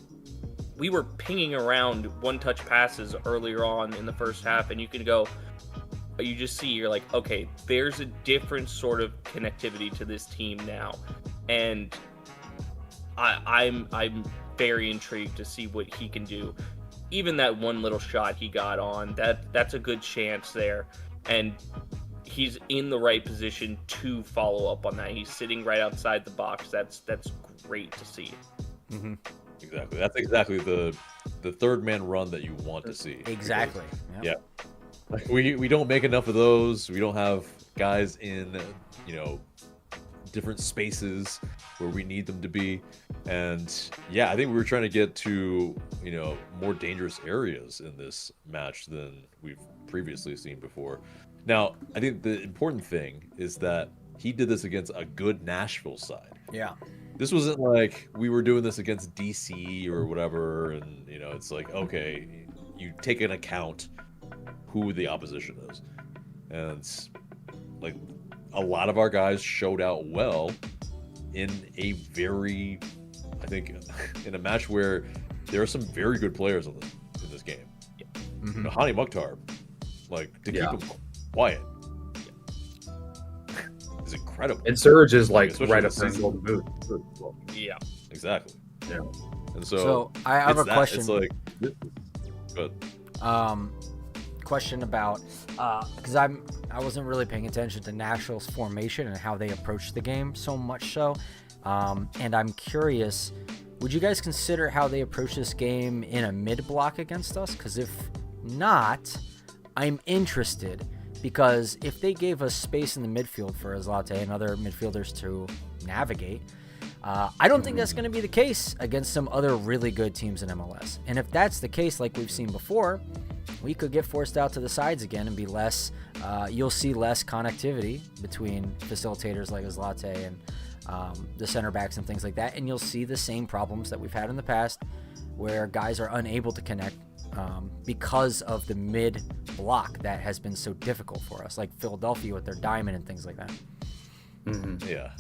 we were pinging around one-touch passes earlier on in the first half, and you're like, okay, there's a different sort of connectivity to this team now. And I'm very intrigued to see what he can do. Even that one little shot he got on, that's a good chance there. And he's in the right position to follow up on that. He's sitting right outside the box. That's great to see. Mm-hmm. Exactly. That's exactly the third man run that you want to see. Exactly. Because, yeah. Like we don't make enough of those. We don't have guys in, different spaces where we need them to be. And yeah, I think we were trying to get to, more dangerous areas in this match than we've previously seen before. Now, I think the important thing is that he did this against a good Nashville side. Yeah. This wasn't like we were doing this against DC or whatever, and it's like, okay, you take into account who the opposition is, and like a lot of our guys showed out well in a very, I think, in a match where there are some very good players in this game. Mm-hmm. Hani Mukhtar, like to keep him quiet, is incredible. And Surge is like especially right up this there in season. golden boot. Yeah. Exactly. Yeah. And So I have a question. It's like, good. Question about because I wasn't really paying attention to Nashville's formation and how they approached the game so much so, and I'm curious, would you guys consider how they approach this game in a mid block against us? Because if not, I'm interested, because if they gave us space in the midfield for Atl and other midfielders to navigate, I don't think that's going to be the case against some other really good teams in MLS. And if that's the case, like we've seen before, we could get forced out to the sides again and be less, you'll see less connectivity between facilitators like Atl and the center backs and things like that. And you'll see the same problems that we've had in the past where guys are unable to connect because of the mid block that has been so difficult for us, like Philadelphia with their diamond and things like that. Mm-hmm. Yeah.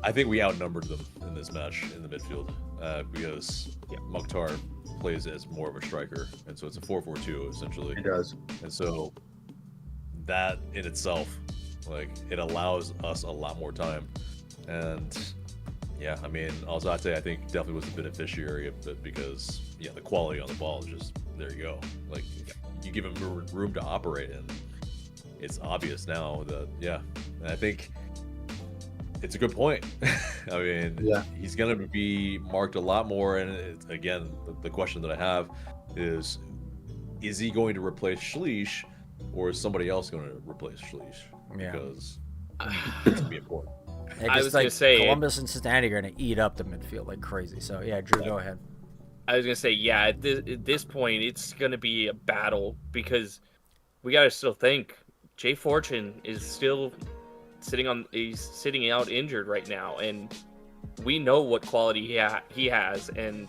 I think we outnumbered them in this match in the midfield because Mukhtar plays as more of a striker, and so it's a 4-4-2 essentially. He does. And so that in itself, like, it allows us a lot more time. And yeah, I mean, Alzate, I think, definitely was the beneficiary of it because, the quality on the ball is just, there you go. Like, you give him room to operate, and it's obvious now that, and I think it's a good point. I mean, he's going to be marked a lot more. And again, the question that I have is he going to replace Schleich, or is somebody else going to replace Schleich? Yeah. Because it's going to be important. I was going to say Columbus and Cincinnati are going to eat up the midfield like crazy. So, Drew, go ahead. I was going to say, at this point, it's going to be a battle because we got to still think Jay Fortune is still he's sitting out injured right now, and we know what quality he has, and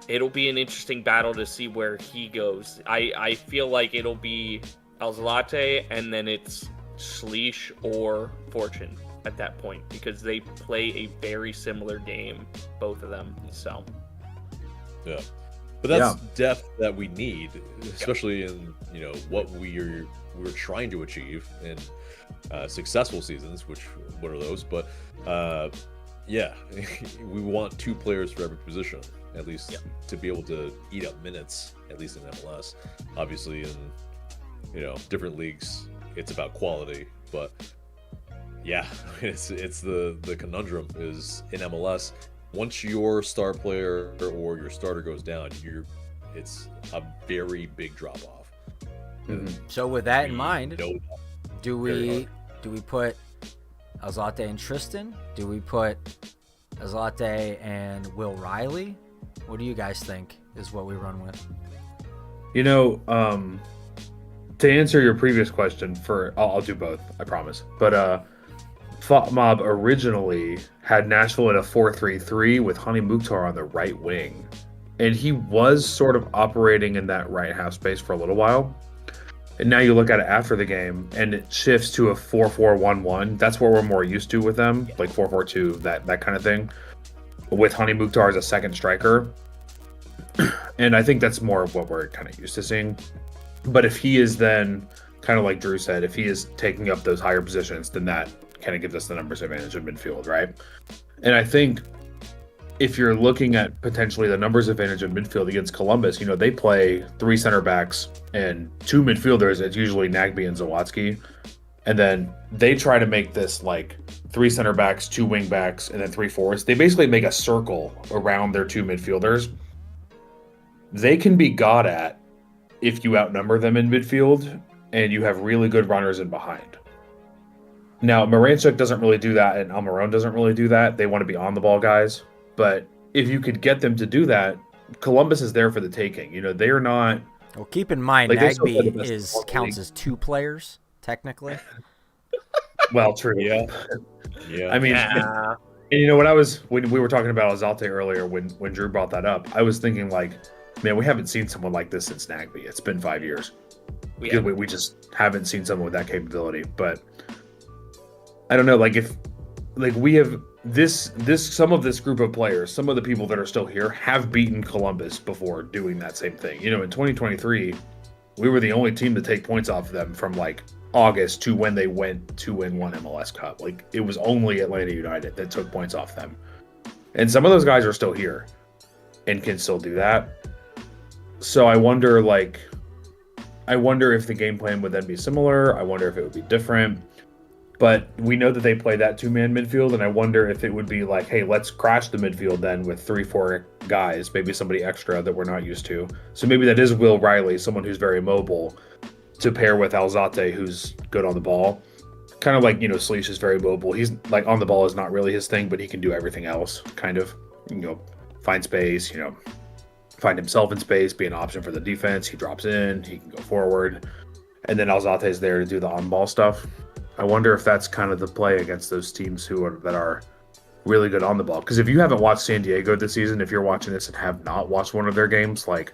it'll be an interesting battle to see where he goes. I feel like it'll be Alzate, and then it's Schleich or Fortune at that point, because they play a very similar game, both of them. So yeah, but that's depth that we need, especially in what we're trying to achieve in successful seasons, what are those? But we want two players for every position, at least to be able to eat up minutes, at least in MLS. Obviously in different leagues it's about quality, but it's the conundrum is in MLS, once your star player or your starter goes down, it's a very big drop off. Mm-hmm. So with that in mind, do we put Alzate and Tristan? Do we put Alzate and Will Riley? What do you guys think is what we run with? To answer your previous question, I'll do both, I promise. But FOTMob originally had Nashville in a 4-3-3 with Hani Mukhtar on the right wing. And he was sort of operating in that right half space for a little while. And now you look at it after the game, and it shifts to a 4-4-1-1. That's what we're more used to with them, like 4-4-2, that kind of thing, with Hani Mukhtar as a second striker. And I think that's more of what we're kind of used to seeing. But if he is then, kind of like Drew said, if he is taking up those higher positions, then that kind of gives us the numbers advantage in midfield, right? And I think if you're looking at potentially the numbers advantage in midfield against Columbus, they play 3 center backs and 2 midfielders. It's usually Nagbe and Zawadzki. And then they try to make this like 3 center backs, 2 wing backs, and then 3 forwards. They basically make a circle around their 2 midfielders. They can be got at if you outnumber them in midfield and you have really good runners in behind. Now, Moranchuk doesn't really do that, and Almiron doesn't really do that. They want to be on the ball guys. But if you could get them to do that, Columbus is there for the taking. You know, they are not. Well, keep in mind, Like, they still play the Nagby best counts league. as 2 players technically. Well, true. Yeah. Yeah. I mean, Yeah. and you know, when we were talking about Alzate earlier, when Drew brought that up, I was thinking like, man, we haven't seen someone like this since Nagby. It's been 5 years. Yeah. We just haven't seen someone with that capability. But I don't know, like if like we have this some of this group of players, some of the people that are still here have beaten Columbus before doing that same thing. You know, in 2023, we were the only team to take points off of them from like August to when they went to win 1 MLS Cup. Like it was only Atlanta United that took points off them. And some of those guys are still here and can still do that. So I wonder if the game plan would then be similar. I wonder if it would be different. But we know that they play that 2-man midfield, and I wonder if it would be like, hey, let's crash the midfield then with 3-4 guys, maybe somebody extra that we're not used to. So maybe that is Will Riley, someone who's very mobile, to pair with Alzate, who's good on the ball. Kind of like, you know, Sleesh is very mobile. He's like on the ball is not really his thing, but he can do everything else, kind of, you know, find space, you know, find himself in space, be an option for the defense. He drops in, he can go forward. And then Alzate is there to do the on-ball stuff. I wonder if that's kind of the play against those teams that are really good on the ball. Because if you haven't watched San Diego this season, if you're watching this and have not watched one of their games, like,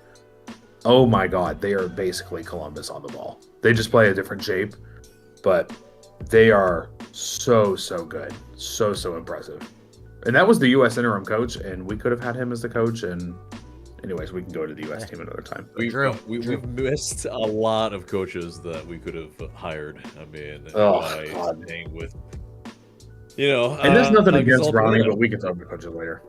oh my God, they are basically Columbus on the ball. They just play a different shape, but they are so good. So impressive. And that was the U.S. interim coach, and we could have had him as the coach. And anyways, we can go to the U.S. team another time. We've missed a lot of coaches that we could have hired. I mean, God. staying with, you know. And there's nothing like against Ronnie, Zoltan. but we can talk about coaches later.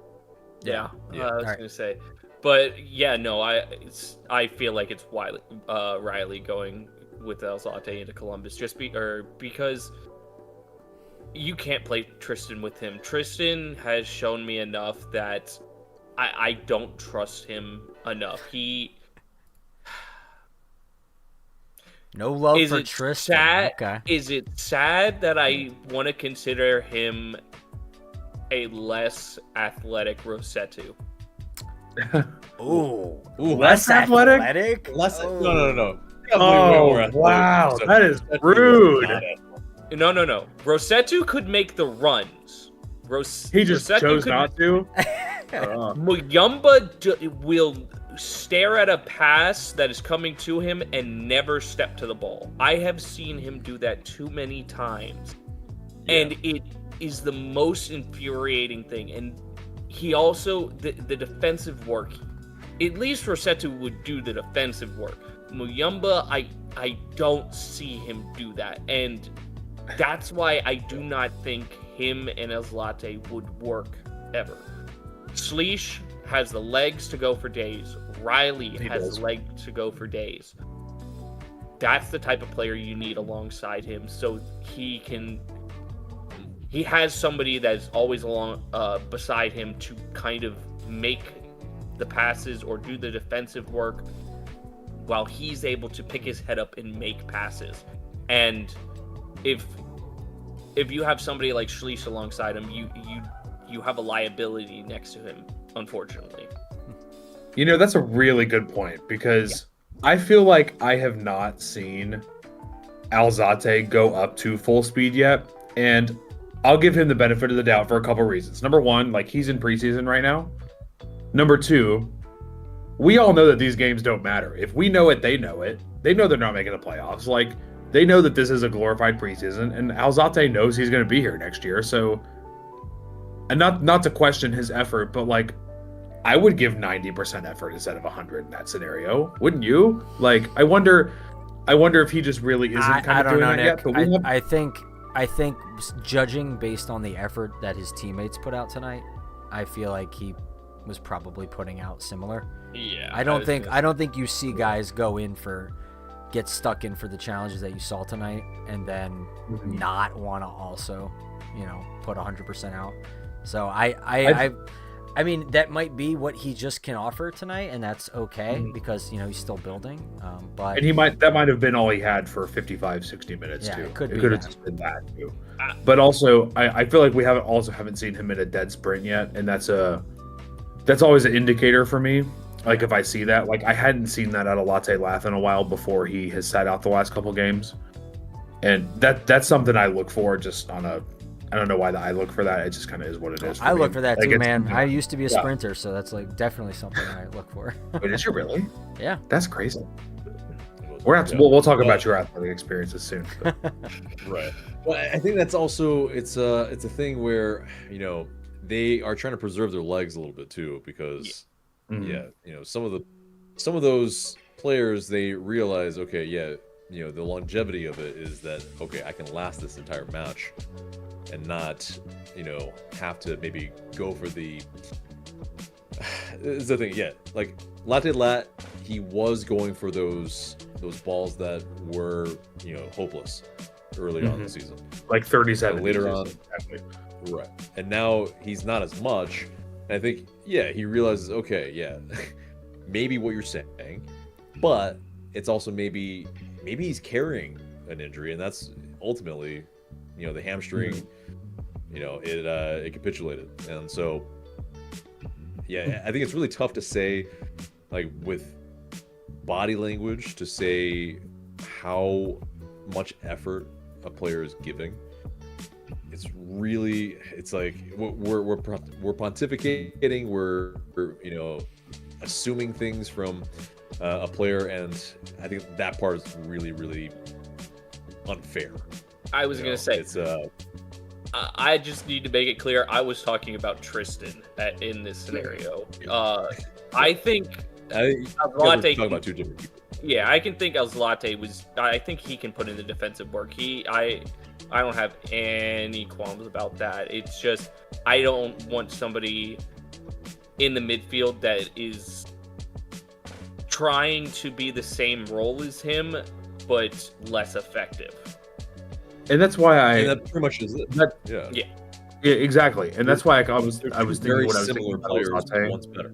Yeah, Yeah. I was Alright. gonna say, but yeah, no, I feel like it's Riley going with Alzate into Columbus because you can't play Tristan with him. Tristan has shown me enough that I don't trust him enough. No love Is for it Tristan. sad? Okay. Is it sad that I want to consider him a less athletic Rossetto? Ooh, less athletic? Less. Oh. No. Oh, wow. That is rude. No. Rossetto could make the runs. He just Rossetto chose could- not to. Muyumba will stare at a pass that is coming to him and never step to the ball. I have seen him do that too many times. And it is the most infuriating thing. And he also, the defensive work, at least Rossetto would do the defensive work. Muyumba, I don't see him do that. And that's why I do not think him and Alzate would work ever. Sleesh has the legs to go for days. Riley has the legs to go for days. That's the type of player you need alongside him, so he has somebody that's always along beside him to kind of make the passes or do the defensive work while he's able to pick his head up and make passes. And if you have somebody like Schleich alongside him, you have a liability next to him, unfortunately. You know, that's a really good point because I feel like I have not seen Alzate go up to full speed yet. And I'll give him the benefit of the doubt for a couple reasons. Number one, like he's in preseason right now. Number two, we all know that these games don't matter. If we know it, they know it. They know they're not making the playoffs. Like they know that this is a glorified preseason, and Alzate knows he's going to be here next year. So, and not to question his effort, but like I would give 90% effort instead of 100 in that scenario. Wouldn't you? Like I wonder if he just really isn't kind I of don't doing know, that Nick. yet. But I think judging based on the effort that his teammates put out tonight, I feel like he was probably putting out similar. Yeah. I don't think you see guys go in for get stuck in for the challenges that you saw tonight, and then not want to also, put 100% out. So I mean, that might be what he just can offer tonight, and that's okay because he's still building. But that might have been all he had for 55, 60 minutes too. It could have just been that too. But also, I feel like we haven't seen him in a dead sprint yet, and that's always an indicator for me. Like if I see that, like I hadn't seen that out of Latte Lath in a while before he has sat out the last couple games, and that's something I look for just on a. I don't know why I look for that. It just kind of is what it is. I look for that too, man. You know, I used to be a sprinter, so that's like definitely something I look for. Wait, did you really? Yeah. That's crazy. We'll talk about your athletic experiences soon. Right. Well, I think that's also it's a thing where they are trying to preserve their legs a little bit too, because some of those players, they realize, okay, the longevity of it is that, okay, I can last this entire match and not have to maybe go for the this is the thing. Like Latte Lat, he was going for those balls that were hopeless early on in the season, like 37 later on. Exactly. Right. And now he's not as much. And I think he realizes, okay, maybe what you're saying, but it's also maybe he's carrying an injury, and that's ultimately the hamstring. It capitulated, and so I think it's really tough to say, like with body language, to say how much effort a player is giving. It's like we're pontificating, we're assuming things from a player, and I think that part is really, really unfair. I was gonna say it's I just need to make it clear I was talking about Tristan in this scenario. I think Latte talking about two different people. Yeah, I can think Latte I think he can put in the defensive work. I don't have any qualms about that. It's just I don't want somebody in the midfield that is trying to be the same role as him, but less effective. And that's why that pretty much is it. Yeah, exactly. And that's why I was thinking what I was thinking about Latte. Once better.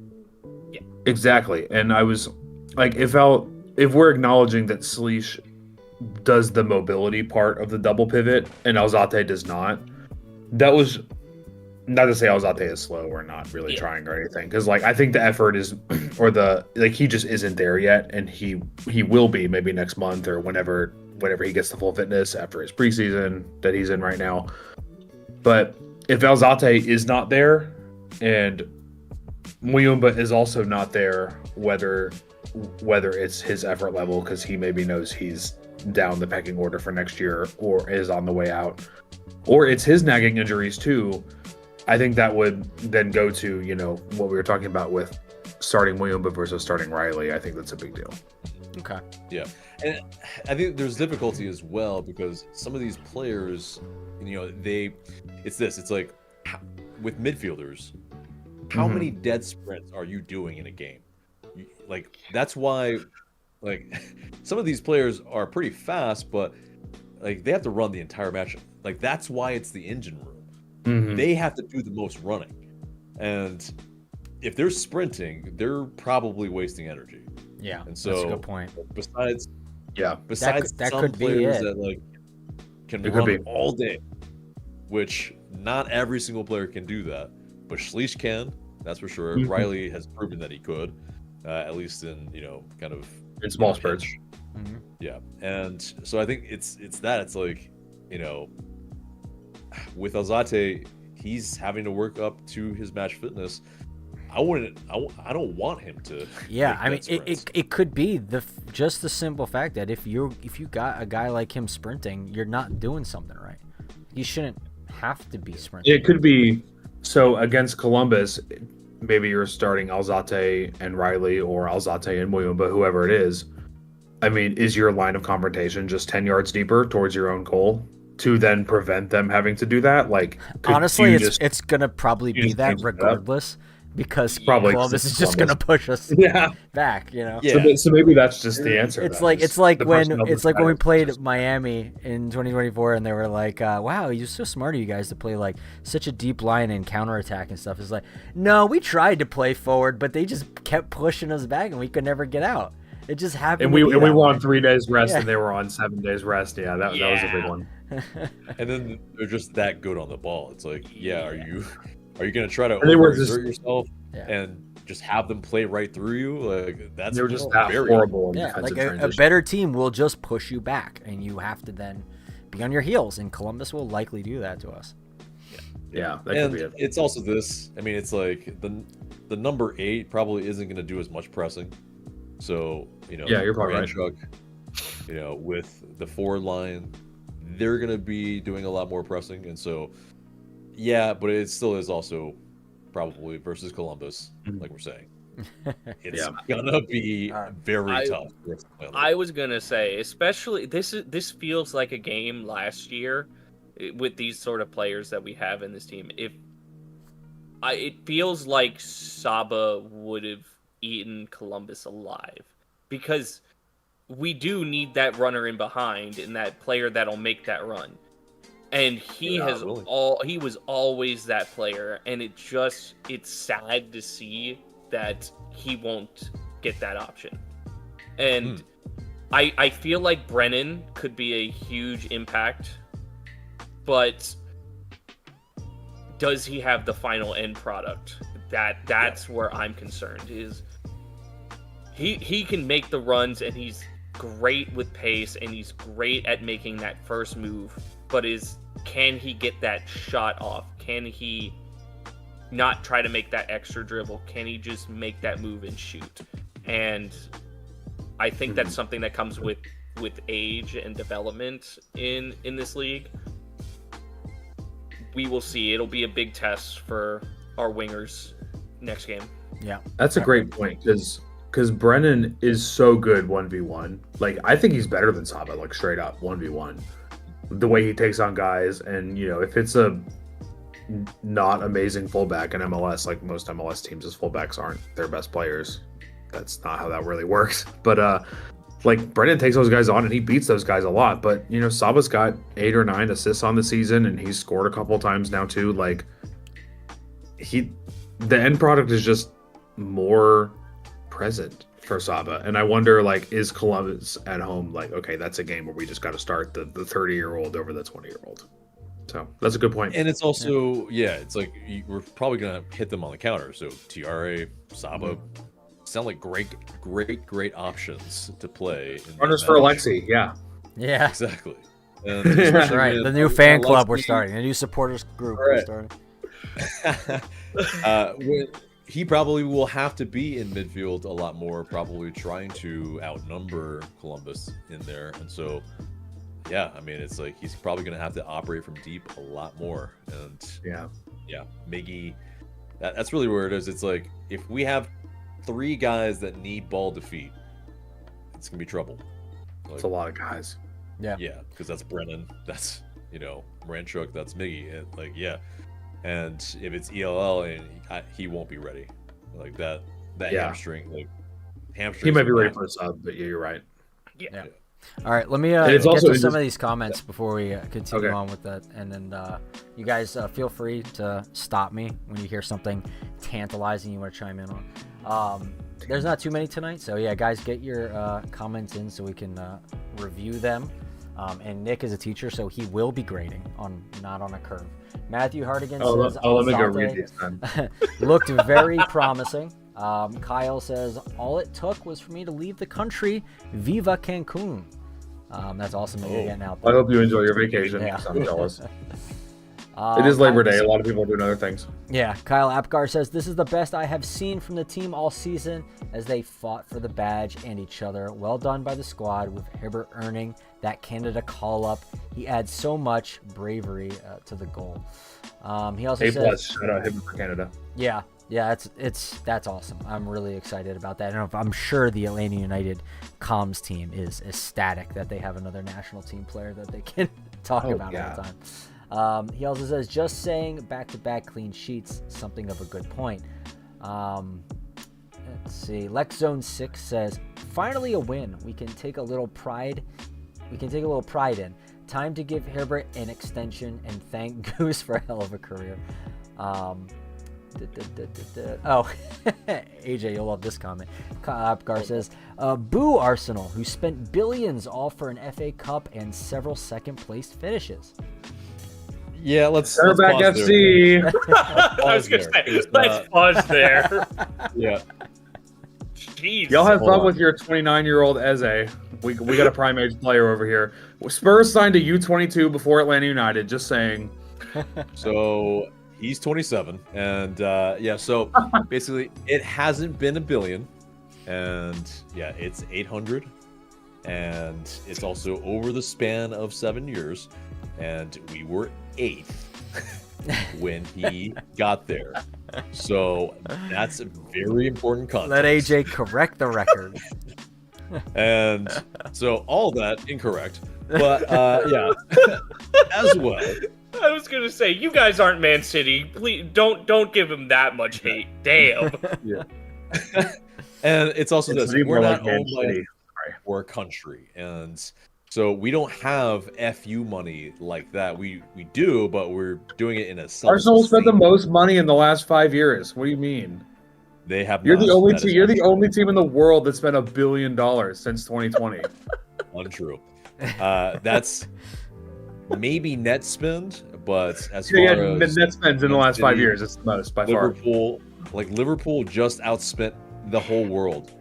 Yeah, exactly. And I was like, if we're acknowledging that Sleesh does the mobility part of the double pivot and Alzate does not, that was not to say Alzate is slow or not really trying or anything, because like I think the effort is, or he just isn't there yet, and he will be maybe next month or whenever he gets the full fitness after his preseason that he's in right now. But if Alzate is not there and Muyumba is also not there, whether it's his effort level because he maybe knows he's down the pecking order for next year or is on the way out, or it's his nagging injuries too, I think that would then go to what we were talking about with starting Muyumba versus starting Riley. I think that's a big deal. Okay. Yeah. And I think there's difficulty as well because some of these players, it's like with midfielders, how many dead sprints are you doing in a game? Like, that's why, like, some of these players are pretty fast, but like they have to run the entire match. Like, that's why it's the engine room. They have to do the most running. And if they're sprinting, they're probably wasting energy. Yeah, and so that's a good point. Besides that some could players be that like can run all day, which not every single player can do that, but Schleich can. That's for sure. Riley has proven that he could, at least in kind of in small spurts. Yeah, and so I think it's that. It's like with Alzate, he's having to work up to his match fitness. I don't want him to. Yeah, I mean, it could be just the simple fact that if you got a guy like him sprinting, you're not doing something right. You shouldn't have to be sprinting. It could be. So against Columbus, maybe you're starting Alzate and Riley or Alzate and Muyumba, whoever it is. I mean, is your line of confrontation just 10 yards deeper towards your own goal to then prevent them having to do that? Like, honestly, it's gonna probably be that regardless. because Probably 'cause Columbus it's is just gonna Columbus. push us Yeah. back. You know. Yeah. So maybe that's just the answer. It's then, like is when the personnel we is played just- Miami in 2024, and they were like, "Wow, you're so smart of you guys to play like such a deep line and counterattack and stuff." It's like, no, we tried to play forward, but they just kept pushing us back, and we could never get out. It just happened. And we to be were that way. on 3 days rest, Yeah. and they were on 7 days rest. Yeah, that was a big one. And then they're just that good on the ball. It's like, yeah, are you gonna try to And they were overexert yourself Yeah. and just have them play right through you? Like that's They were just that very horrible in Yeah, defensive like a transition. better team will just push you back, and you have to then be on your heels. And Columbus will likely do that to us. Yeah, that And could be it. it's also this. I mean, it's like the number 8 probably isn't going to do as much pressing. So Yeah, you're probably right. Ranchuk, with the forward line, they're going to be doing a lot more pressing, and so yeah, but it still is also probably versus Columbus, like we're saying. It's gonna be very tough. I was gonna say, especially this feels like a game last year with these sort of players that we have in this team. It feels like Saba would have eaten Columbus alive, because we do need that runner in behind and that player that'll make that run. And he was always that player, and it's sad to see that he won't get that option. And I feel like Brennan could be a huge impact, but does he have the final end product? That's where I'm concerned. Is he can make the runs, and he's great with pace, and he's great at making that first move, but can he get that shot off? Can he not try to make that extra dribble? Can he just make that move and shoot? And I think that's something that comes with age and development in this league. We will see. It'll be a big test for our wingers next game. Yeah, That's a great point, because Brennan is so good 1v1. Like, I think he's better than Saba, like straight up 1v1. The way he takes on guys, and if it's a not amazing fullback in MLS, like most MLS teams, as fullbacks aren't their best players. That's not how that really works. But like Brennan takes those guys on and he beats those guys a lot. But Saba's got 8 or 9 assists on the season, and he's scored a couple of times now too. Like the end product is just more present for Saba. And I wonder, like, is Columbus at home like, okay, that's a game where we just got to start the 30-year-old over the 20-year-old. So that's a good point. And it's also, it's like we're probably going to hit them on the counter. So TRA, Saba sound like great options to play. Runners for Alexi, yeah. Yeah, Exactly. And that's right. with The new fan club we're Alexi- starting. The new supporters group we're Right. starting. He probably will have to be in midfield a lot more, probably trying to outnumber Columbus in there. And so, I mean, it's like he's probably going to have to operate from deep a lot more. And Miggy, that's really where it is. It's like if we have 3 guys that need ball defeat, it's going to be trouble. Like, It's a lot of guys. Yeah, because that's Brennan, that's Ranchuk, that's Miggy, and if it's ELL, and he won't be ready, like that hamstring, He might be ready for a sub, but you're right. Yeah. All right, let me it's get also to some just- of these comments before we continue Okay. on with that, and then you guys feel free to stop me when you hear something tantalizing you want to chime in on. There's not too many tonight, so guys, get your comments in so we can review them. And Nick is a teacher, so he will be grading not on a curve. Matthew Hardigan says, let me go Alzate read these then. looked very promising. Kyle says, all it took was for me to leave the country. Viva Cancun. That's awesome that you're getting out I there. hope you enjoy your vacation. Yeah. I'm jealous. It is Labor Day. A lot of people are doing other things. Yeah, Kyle Apgar says, this is the best I have seen from the team all season as they fought for the badge and each other. Well done by the squad, with Hibbert earning that Canada call-up. He adds so much bravery to the goal. He also A+, says, shout out Hibbert for Canada. Yeah, that's awesome. I'm really excited about that. And I'm sure the Atlanta United comms team is ecstatic that they have another national team player that they can talk about all the time. He also says, just saying back-to-back clean sheets, something of a good point. Let's see. LexZone6 says, finally a win. We can take a little pride in. Time to give Hibbert an extension and thank Goose for a hell of a career. Oh, AJ, you'll love this comment. Opgar says, boo Arsenal, who spent billions all for an FA Cup and several second-placed finishes. Yeah, let's back pause FC. I was going to say, let's pause there. Yeah. Jeez. Y'all have fun with your 29-year-old Eze. We got a prime age player over here. Spurs signed a U22 before Atlanta United. Just saying. So he's 27, and yeah. So basically, it hasn't been a billion, and yeah, it's 800, and it's also over the span of 7 years, and we were 8th when he got there. So that's a very important context. Let AJ correct the record. And so all that incorrect, but yeah, as well. I was gonna say, you guys aren't Man City. Please don't give him that much hate. Damn. Yeah. And it's also this: we're not owned by our country, and so we don't have FU money like that. We do, but we're doing it in a Arsenal spent the most money in the last 5 years. What do you mean? They have. You're not. the only That team. is You're the untrue. only team in the world that spent $1 billion since 2020. Untrue. That's maybe net spend, but as far Yeah, as net spends in the last 5 City, years, it's the most by far. Liverpool just outspent the whole world.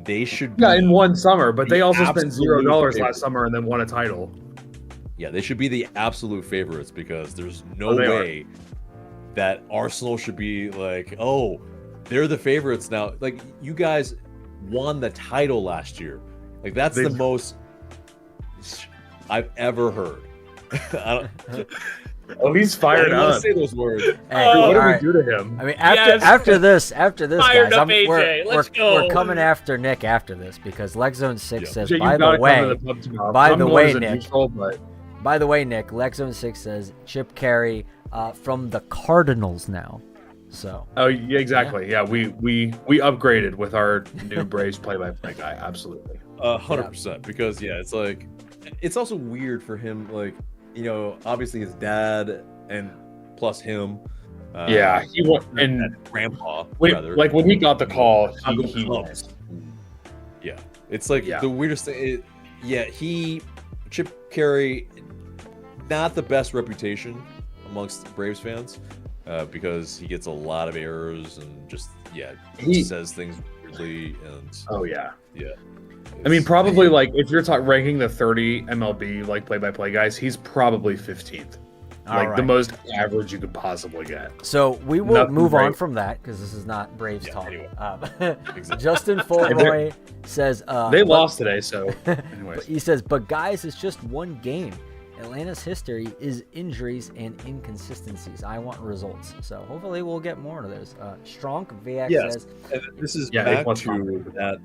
They should. Yeah, be in one summer, but they the also spent absolute $0 favorite. last summer and then won a title. Yeah, they should be the absolute favorites because there's no Oh, they are. way that Arsenal should be like, oh, they're the favorites now. Like, you guys won the title last year. Like, that's the most I've ever heard. I don't, Oh, he's I fired don't want to up. say those words. Hey, Dude, what all did right. we do to him? I mean, Yes. after this, Fired guys, up AJ. Let's go. we're coming after Nick after this because LexZone6 Yeah. says, Jay, you by gotta the come to way, the pub tomorrow. by I'm the going way, as a Nick. neutral, but Nick, LexZone6 says Chip Carey from the Cardinals now. So. oh yeah, exactly. Yeah, we upgraded with our new Braves play-by-play guy. Absolutely. 100%. Because, yeah, it's like, it's also weird for him, like, you know, obviously his dad and plus him. Yeah, he won, and grandpa. like when he got the call, he Cubs. Yeah, it's like Yeah. the weirdest thing. Chip Carey, not the best reputation amongst Braves fans, because he gets a lot of errors and just he says things weirdly and oh yeah. yeah. I mean, probably like if you're ranking the 30 MLB like play-by-play guys, he's probably 15th. Like the most average you could possibly get. So we will Nothing move on great. from that because this is not Braves talk. Anyway. Exactly. Justin Fulroy says They lost today, so anyways. He says, but guys, it's just one game. Atlanta's history is injuries and inconsistencies. I want results. So hopefully we'll get more of those. Strong VX Yes. says, And this is Yeah, back A+. to that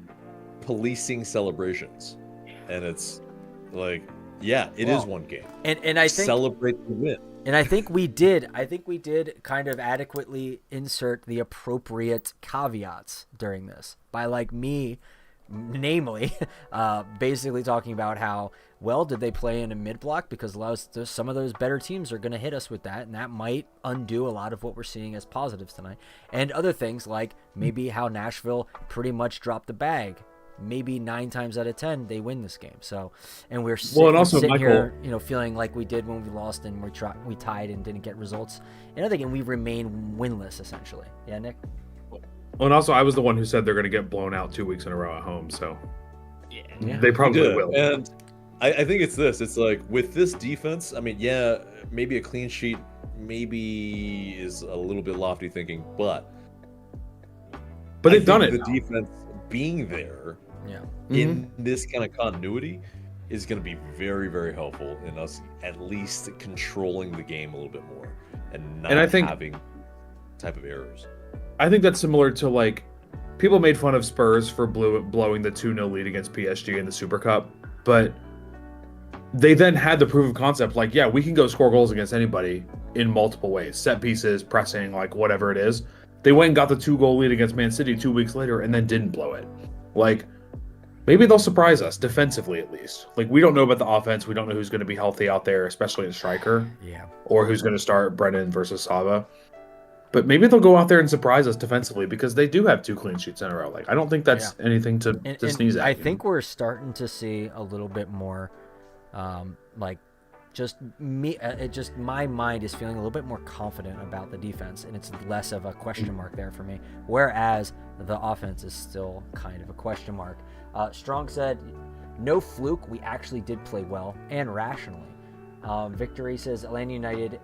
policing celebrations, and it's like, yeah, it is one game. and I think Celebrate the win. And I think we did kind of adequately insert the appropriate caveats during this by like me, namely, basically talking about how, well, did they play in a mid block? Because some of those better teams are going to hit us with that. And that might undo a lot of what we're seeing as positives tonight. And other things like maybe how Nashville pretty much dropped the bag. Maybe 9 times out of 10 they win this game. So, and we're sitting here, feeling like we did when we lost and we tied and didn't get results. And I think we remain winless essentially. Yeah, Nick. Well, and also I was the one who said they're going to get blown out 2 weeks in a row at home, so Yeah. they probably Good. will. And I think it's this. It's like with this defense. I mean, yeah, maybe a clean sheet maybe is a little bit lofty thinking, but they've I done think it. The defense being there. Yeah. In this kind of continuity is going to be very, very helpful in us at least controlling the game a little bit more and not And I think- having type of errors. I think that's similar to like people made fun of Spurs for blowing the 2-0 lead against PSG in the Super Cup, but they then had the proof of concept like, yeah, we can go score goals against anybody in multiple ways, set pieces, pressing, like whatever it is. They went and got the 2-goal lead against Man City 2 weeks later and then didn't blow it. Like, maybe they'll surprise us defensively at least. Like, we don't know about the offense. We don't know who's going to be healthy out there, especially in striker. Yeah. Or who's going to start Brennan versus Sava. But maybe they'll go out there and surprise us defensively because they do have 2 clean sheets in a row. Like, I don't think that's anything to sneeze at. I think we're starting to see a little bit more, like, just me. Just my mind is feeling a little bit more confident about the defense, and it's less of a question mark there for me. Whereas the offense is still kind of a question mark. Strong said, "No fluke. We actually did play well and rationally." Victory says Atlanta United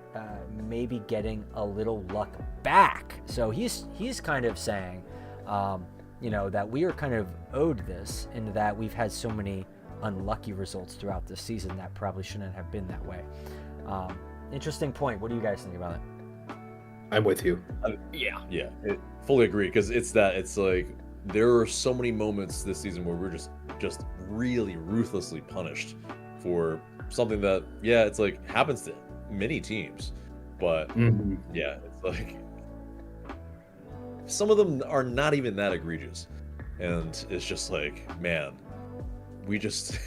may be getting a little luck back. So he's kind of saying, that we are kind of owed this, in that we've had so many unlucky results throughout this season that probably shouldn't have been that way. Interesting point. What do you guys think about it? I'm with you. Yeah. Yeah, fully agree, because it's like there are so many moments this season where we're just really ruthlessly punished for something that, it's like happens to many teams, but it's like some of them are not even that egregious, and it's just like, man, we just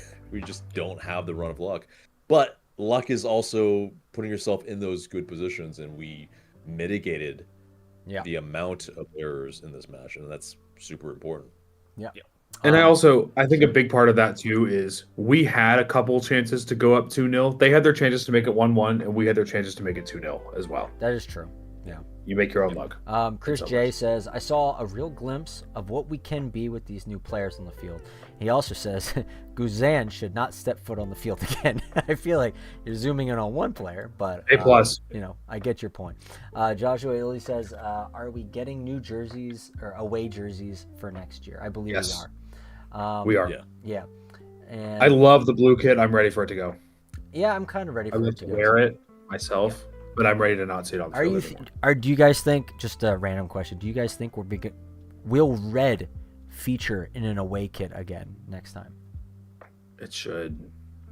don't have the run of luck. But luck is also putting yourself in those good positions, and we mitigated the amount of errors in this match, and that's super important. Yeah. And I think a big part of that too is we had a couple chances to go up 2-0. They had their chances to make it 1-1, and we had their chances to make it 2-0 as well. That is true. Yeah. You make your own luck. Chris J says, I saw a real glimpse of what we can be with these new players on the field. He also says, Guzan should not step foot on the field again. I feel like you're zooming in on one player, but A+. I get your point. Joshua Illy says, are we getting new jerseys or away jerseys for next year? I believe we are. We are. Yeah. And I love the blue kit. I'm ready for it to go. Yeah, I'm kind of ready for it to go. I wear it myself, but I'm ready to not see it on the field anymore. Do you guys think, just a random question, do you guys think will red feature in an away kit again next time? It should.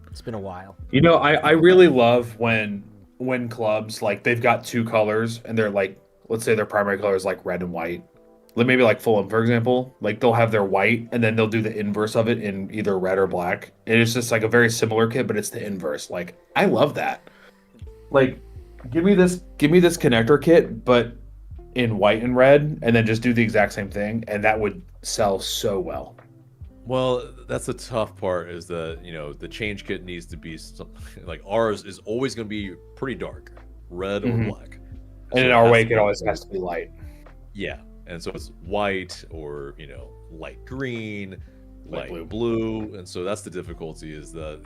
It's been a while. I really love when clubs, like, they've got 2 colors and they're like, let's say their primary color is like red and white. Maybe like Fulham, for example, like they'll have their white and then they'll do the inverse of it in either red or black. And it's just like a very similar kit, but it's the inverse. Like, I love that. Like, give me this connector kit, but in white and red, and then just do the exact same thing, and that would sell so well. Well, that's the tough part, is that, the change kit needs to be like, ours is always going to be pretty dark, red or black. And in our wake, it always has to be light. Yeah. And so it's white or, light green, light blue. blue. And so that's the difficulty, is that,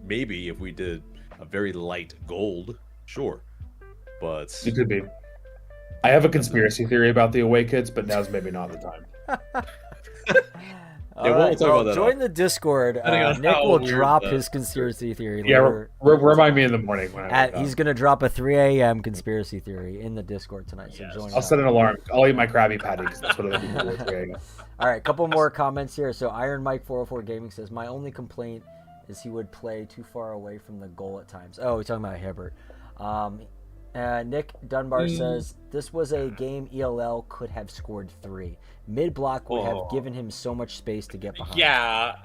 maybe if we did a very light gold, sure. But it could be. I have a conspiracy theory about the away kits, but now's maybe not the time. All right, join the Discord. Nick will drop his conspiracy theory later. Remind me in the morning when he's going to drop a 3 a.m. conspiracy theory in the Discord tonight. So join. I'll set an alarm. I'll eat my Krabby Patty because that's what it'll be for 3 a.m. All right, a couple more comments here. So Iron Mike 404 Gaming says, my only complaint is he would play too far away from the goal at times. Oh, he's talking about Hibbert. Nick Dunbar says, this was a game ELL could have scored 3. Mid-block would have given him so much space to get behind. Yeah,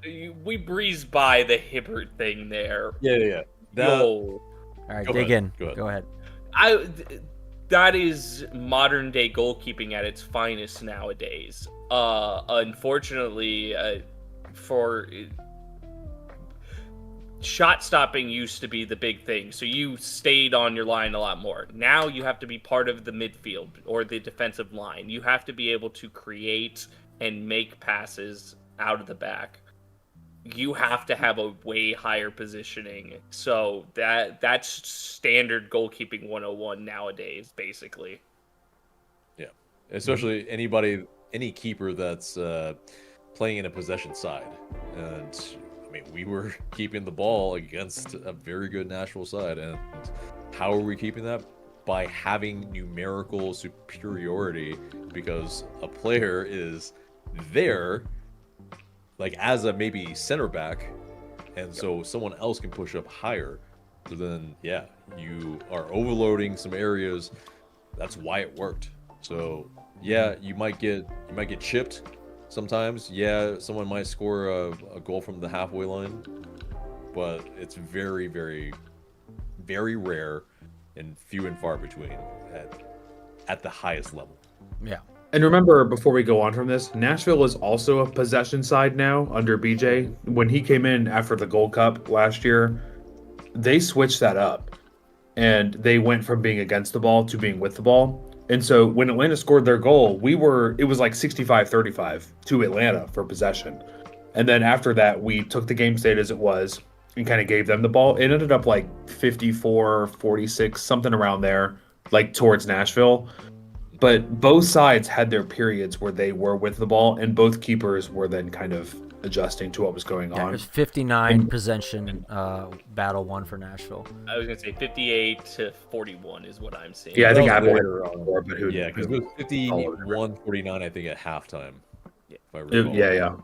we breezed by the Hibbert thing there. Yeah. All right, dig in. Go ahead. That is modern day goalkeeping at its finest nowadays. Unfortunately, for shot stopping used to be the big thing, so you stayed on your line a lot more. Now you have to be part of the midfield or the defensive line. You have to be able to create and make passes out of the back. You have to have a way higher positioning. So that's standard goalkeeping 101 nowadays, basically. Yeah, especially any keeper that's playing in a possession side. And we were keeping the ball against a very good Nashville side, and how are we keeping that? By having numerical superiority, because a player is there, like, as a maybe center back, and so someone else can push up higher. So then, you are overloading some areas. That's why it worked. So Yeah, you might get chipped sometimes. Yeah, someone might score a goal from the halfway line, but it's very, very, very rare and few and far between at the highest level. Yeah. And remember, before we go on from this, Nashville is also a possession side now under BJ. When he came in after the Gold Cup last year, they switched that up. And they went from being against the ball to being with the ball. And so when Atlanta scored their goal, it was like 65-35 to Atlanta for possession. And then after that, we took the game state as it was and kind of gave them the ball. It ended up like 54-46, something around there, like towards Nashville. But both sides had their periods where they were with the ball, and both keepers were then kind of adjusting to what was going Yeah, on. it was 59 possession battle one for Nashville. I was gonna say 58-41 is what I'm seeing. Yeah, I think Well, Atl hit it on more, but who? Yeah, because it was 51-49, I think, at halftime. Yeah. If I recall. Yeah.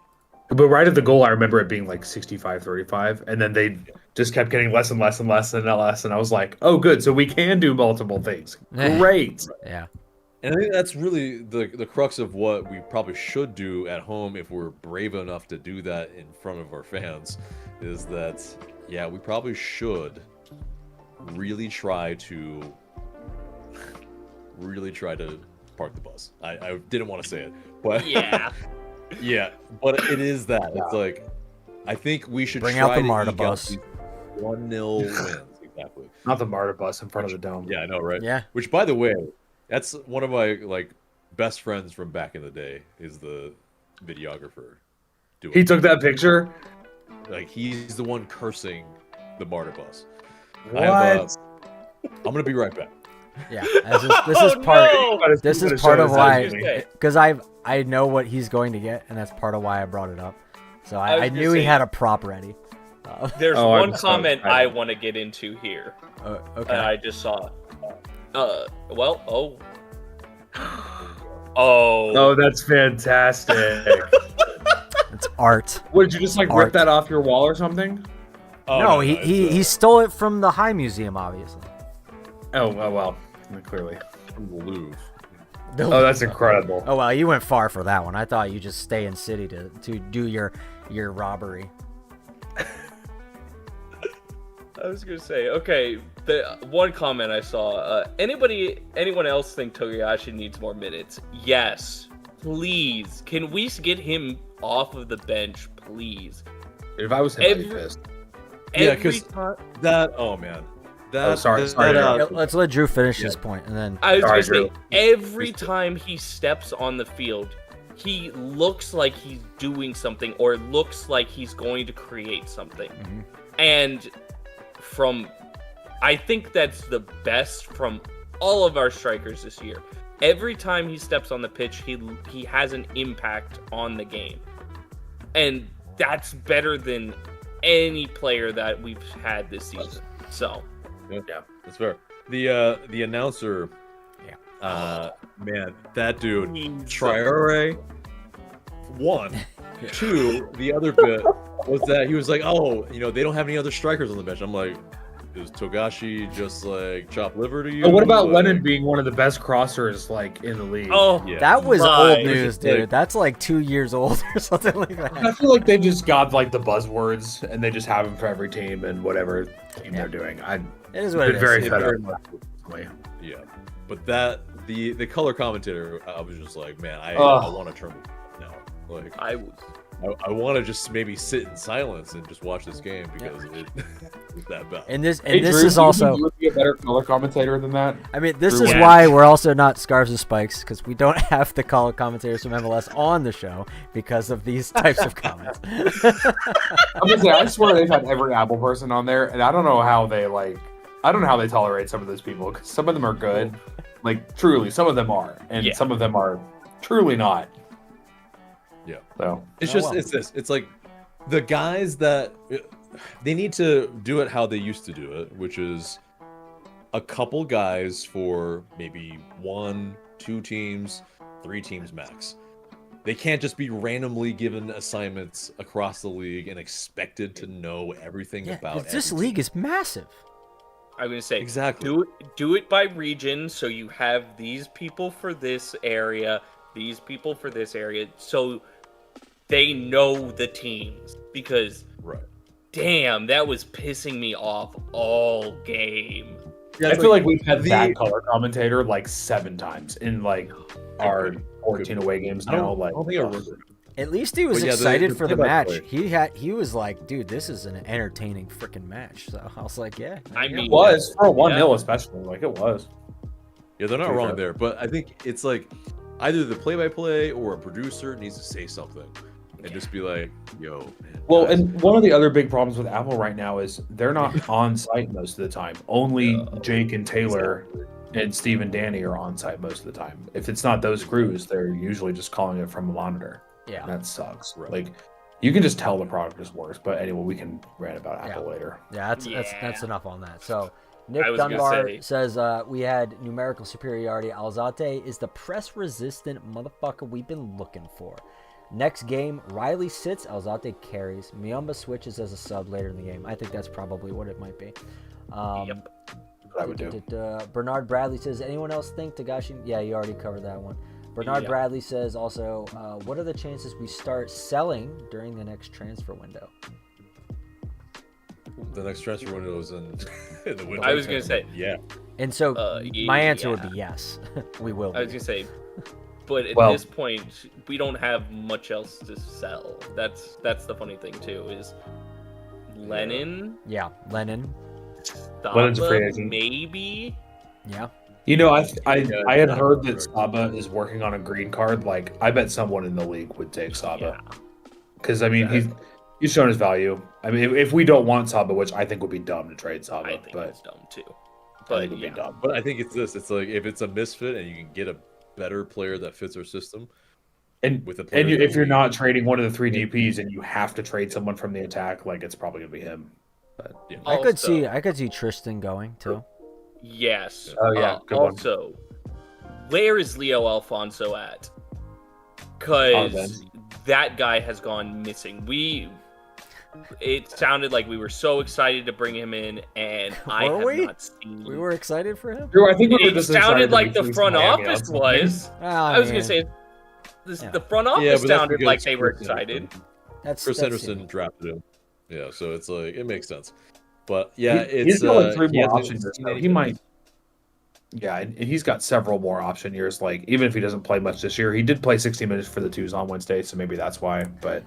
But right at the goal, I remember it being like 65-35, and then they just kept getting less and less and less and less, and I was like, oh, good, so we can do multiple things. Great. Yeah. And I think that's really the crux of what we probably should do at home if we're brave enough to do that in front of our fans, is that, yeah, we probably should really try to park the bus. I didn't want to say it, but Yeah. yeah, but it is that. It's like, I think we should Bring try out the to MARTA eke out bus. these 1-0 wins. Exactly. Not the MARTA bus in front of the dome. Yeah, I know, right? Yeah. Which, by the way, that's one of my best friends from back in the day. Is the videographer doing? He took that picture? He's the one cursing the MARTA bus. What? I'm gonna be right back. Yeah. This is part. no! This is part of why, because I know what he's going to get, and that's part of why I brought it up. So I was I gonna knew he say- had a prop ready. There's Oh, one I'm so comment excited. I want to get into here. Okay. I just saw. Oh, that's fantastic. It's art. What, did you just rip Art. that off your wall or something? Oh, No, he stole it from the High Museum, obviously. Oh, well, clearly. from the Louvre. Oh, that's incredible. Oh well, you went far for that one. I thought you just stay in city to do your robbery. I was gonna say, okay, the one comment I saw, anyone else think Togashi needs more minutes? Yes, please. Can we get him off of the bench, please? If I was him, I'd be pissed. Yeah, Every 'cause time, that. Oh man. That. sorry, that- sorry, that, Drew. Let's let Drew finish his point, and then I was Sorry, gonna say, Drew. every time he steps on the field, he looks like he's doing something or looks like he's going to create something. Mhm. And I think that's the best from all of our strikers this year. Every time he steps on the pitch, he has an impact on the game. And that's better than any player that we've had this season. So, Yeah, that's fair. The announcer. Yeah. Man, that dude. Traore. One. Two. The other bit was that he was like, oh, they don't have any other strikers on the bench. I'm like, is Togashi just chopped liver to you? What about Like- Lennon being one of the best crossers in the league? oh, Yeah. that was Right. old news, dude. That's like 2 years old or something like I that. feel like they just got the buzzwords and they just have them for every team and whatever team they're doing. I've It is what it been very is. fed very up. much- Personally. Yeah, but the color commentator, I was just like, man, I Ugh. want to turn it now. Like, I was. I want to just maybe sit in silence and just watch this game because it's that bad. And this Hey, this Drew, is do you also. think you would be a better color commentator than that? I mean, this Drew, is yeah. why we're also not Scarves and Spikes, because we don't have the color commentators from MLS on the show because of these types of comments. I'm gonna say, I swear they've had every Apple person on there, and I don't know how they tolerate some of those people, because some of them are good, truly, some of them are, and Yeah. some of them are truly not. Yeah. So It's Oh, just well. it's this. It's like the guys that they need to do it how they used to do it, which is a couple guys for maybe 1, 2 teams, 3 teams max. They can't just be randomly given assignments across the league and expected to know everything Yeah, about this every league is massive. I'm gonna say Exactly. do it by region, so you have these people for this area, these people for this area, so they know the teams. Because Right. damn, that was pissing me off all game. I feel like we've had that color commentator like 7 times in like our 14 away games I now. don't, Like, I don't think I remember. At least he was But yeah, excited the for the match. play-by-play. He was like, dude, this is an entertaining freaking match. So I was like, yeah. I yeah. mean, it was for a 1-0 Yeah. especially. Like it was. Yeah, they're not To be wrong fair. there, but I think it's like either the play-by-play or a producer needs to say something and just be like, "Yo, man." Well, guys, and one of the other big problems with Apple right now is they're not on site most of the time. Only Jake and Taylor and Steve and Danny are on site most of the time. If it's not those crews, they're usually just calling it from a monitor. Yeah. And that sucks. Right. Like you can just tell the product just works. But anyway, we can rant about Apple later. Yeah, that's enough on that. So Nick I was gonna Dunbar say- says we had numerical superiority. Atl Utd is the press resistant motherfucker we've been looking for. Next game, Riley sits, Atl Utd carries. Miyamba switches as a sub later in the game. I think that's probably what it might be. Yep. What I would do. Bernard Bradley says, anyone else think Tagashi? Yeah, you already covered that one. Bernard Yeah. Bradley says also, what are the chances we start selling during the next transfer window? the next transfer window is in the window. I was gonna say, yeah. And so my answer would yeah. be yes, we will. I was Be. gonna say, but at Well- this point, we don't have much else to sell. That's the funny thing too. Is Lennon, Yeah, Lennon. Lennon's a free Saba, agent. maybe. Yeah. You know, I Yeah, had not heard sure. that Saba is working on a green card. Like, I bet someone in the league would take Saba Yeah. because I mean he's shown his value. I mean, if we don't want Saba, which I think would be dumb to trade Saba, I think but it's dumb too. I think But it would yeah, be dumb. But I think it's this. It's like if it's a misfit and you can get a better player that fits our system And with a if you're not trading one of the 3 DPs and you have to trade someone from the attack, like it's probably gonna be him. But yeah. I could Also- see Tristan going too. yes. Oh, yeah, good one. Also, where is Leo Alfonso at? Oh, Because Ben. that guy has gone missing. It sounded like we were so excited to bring him in, and I Were have we? not seen. We were excited for him. Drew, I think we were It just sounded excited like that the we front faced Miami on office something. was. I was gonna say, Yeah. the front Yeah, office but that's sounded because like they were Chris excited. Chris Henderson drafted him. Yeah, so it's like it makes sense. But yeah, He's got like 3 he more hasn't option years. seen So any he good- might. Yeah, and he's got several more option years. Like even if he doesn't play much this year, he did play 60 minutes for the twos on Wednesday, so maybe that's why. But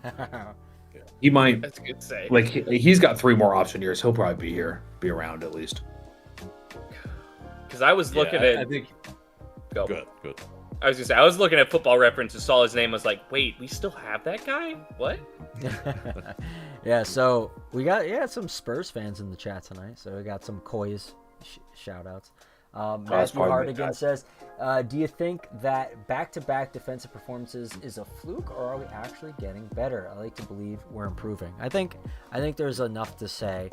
he might That's good to say. like he's got 3 more option years. He'll probably be around at least. Because I was looking Yeah, at. I think Go. good. I was gonna say I was looking at Football Reference and saw his name. I was like, wait, we still have that guy? What? Yeah, so we got some Spurs fans in the chat tonight. So we got some Coys shout outs. that's Matthew probably Hardigan good. says, do you think that back-to-back defensive performances is a fluke, or are we actually getting better? I like to believe we're improving. I think there's enough to say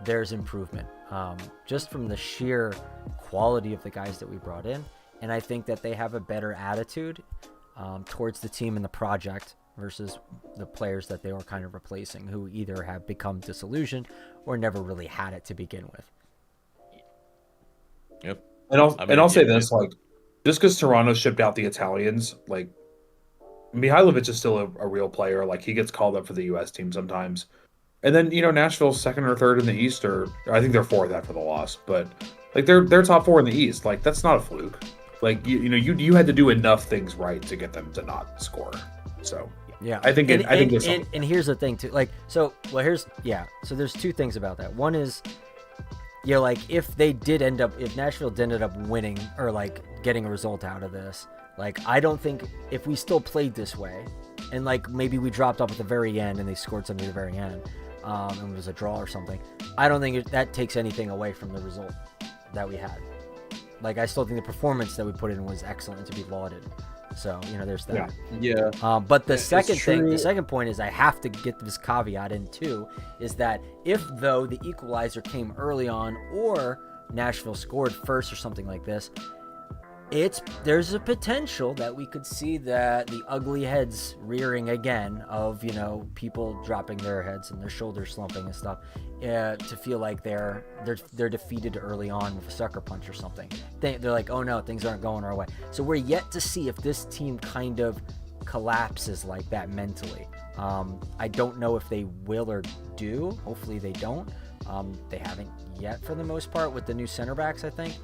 there's improvement, just from the sheer quality of the guys that we brought in, and I think that they have a better attitude towards the team and the project versus the players that they were kind of replacing, who either have become disillusioned or never really had it to begin with. Yep. And I'll I mean, say yeah, this, like, just because Toronto shipped out the Italians, like, Mihailovic is still a real player. Like, he gets called up for the U.S. team sometimes. And then, Nashville's 2nd or 3rd in the East, or I think they're 4th after the loss. But, like, they're top 4 in the East. Like, that's not a fluke. Like, you had to do enough things right to get them to not score. So, Yeah, I think there's and here's the thing too. Like, so there's 2 things about that. One is, like if Nashville did end up winning or like getting a result out of this, like I don't think if we still played this way, and like maybe we dropped off at the very end and they scored something at the very end, and it was a draw or something, I don't think that takes anything away from the result that we had. Like I still think the performance that we put in was excellent to be lauded. So there's that. Yeah. But the It's second thing, true. the second point is I have to get this caveat in too, is that if though the equalizer came early on or Nashville scored first or something like this, There's a potential that we could see that the ugly heads rearing again of, people dropping their heads and their shoulders slumping and stuff, to feel like they're defeated early on with a sucker punch or something. They're like, oh no, things aren't going our way. So we're yet to see if this team kind of collapses like that mentally. I don't know if they will or do. Hopefully they don't. They haven't yet for the most part with the new center backs. I think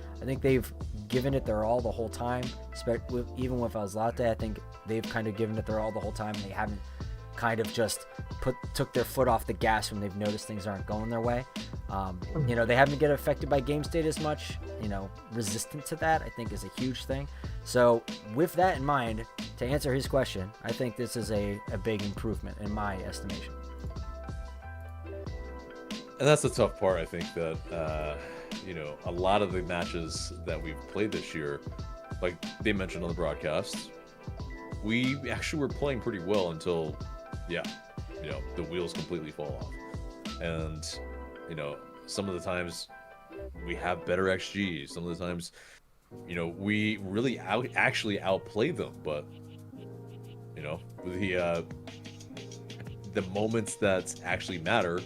they've given it their all the whole time. Even with Atl Utd, I think they've kind of given it their all the whole time. They haven't kind of just took their foot off the gas when they've noticed things aren't going their way. They haven't get affected by game state as much. Resistant to that, I think, is a huge thing. So with that in mind, to answer his question, I think this is a big improvement in my estimation. And that's the tough part, I think, that, a lot of the matches that we've played this year, like they mentioned on the broadcast, we actually were playing pretty well until, the wheels completely fall off. And, some of the times we have better XG. Some of the times, we really actually outplay them. But, the moments that actually matter,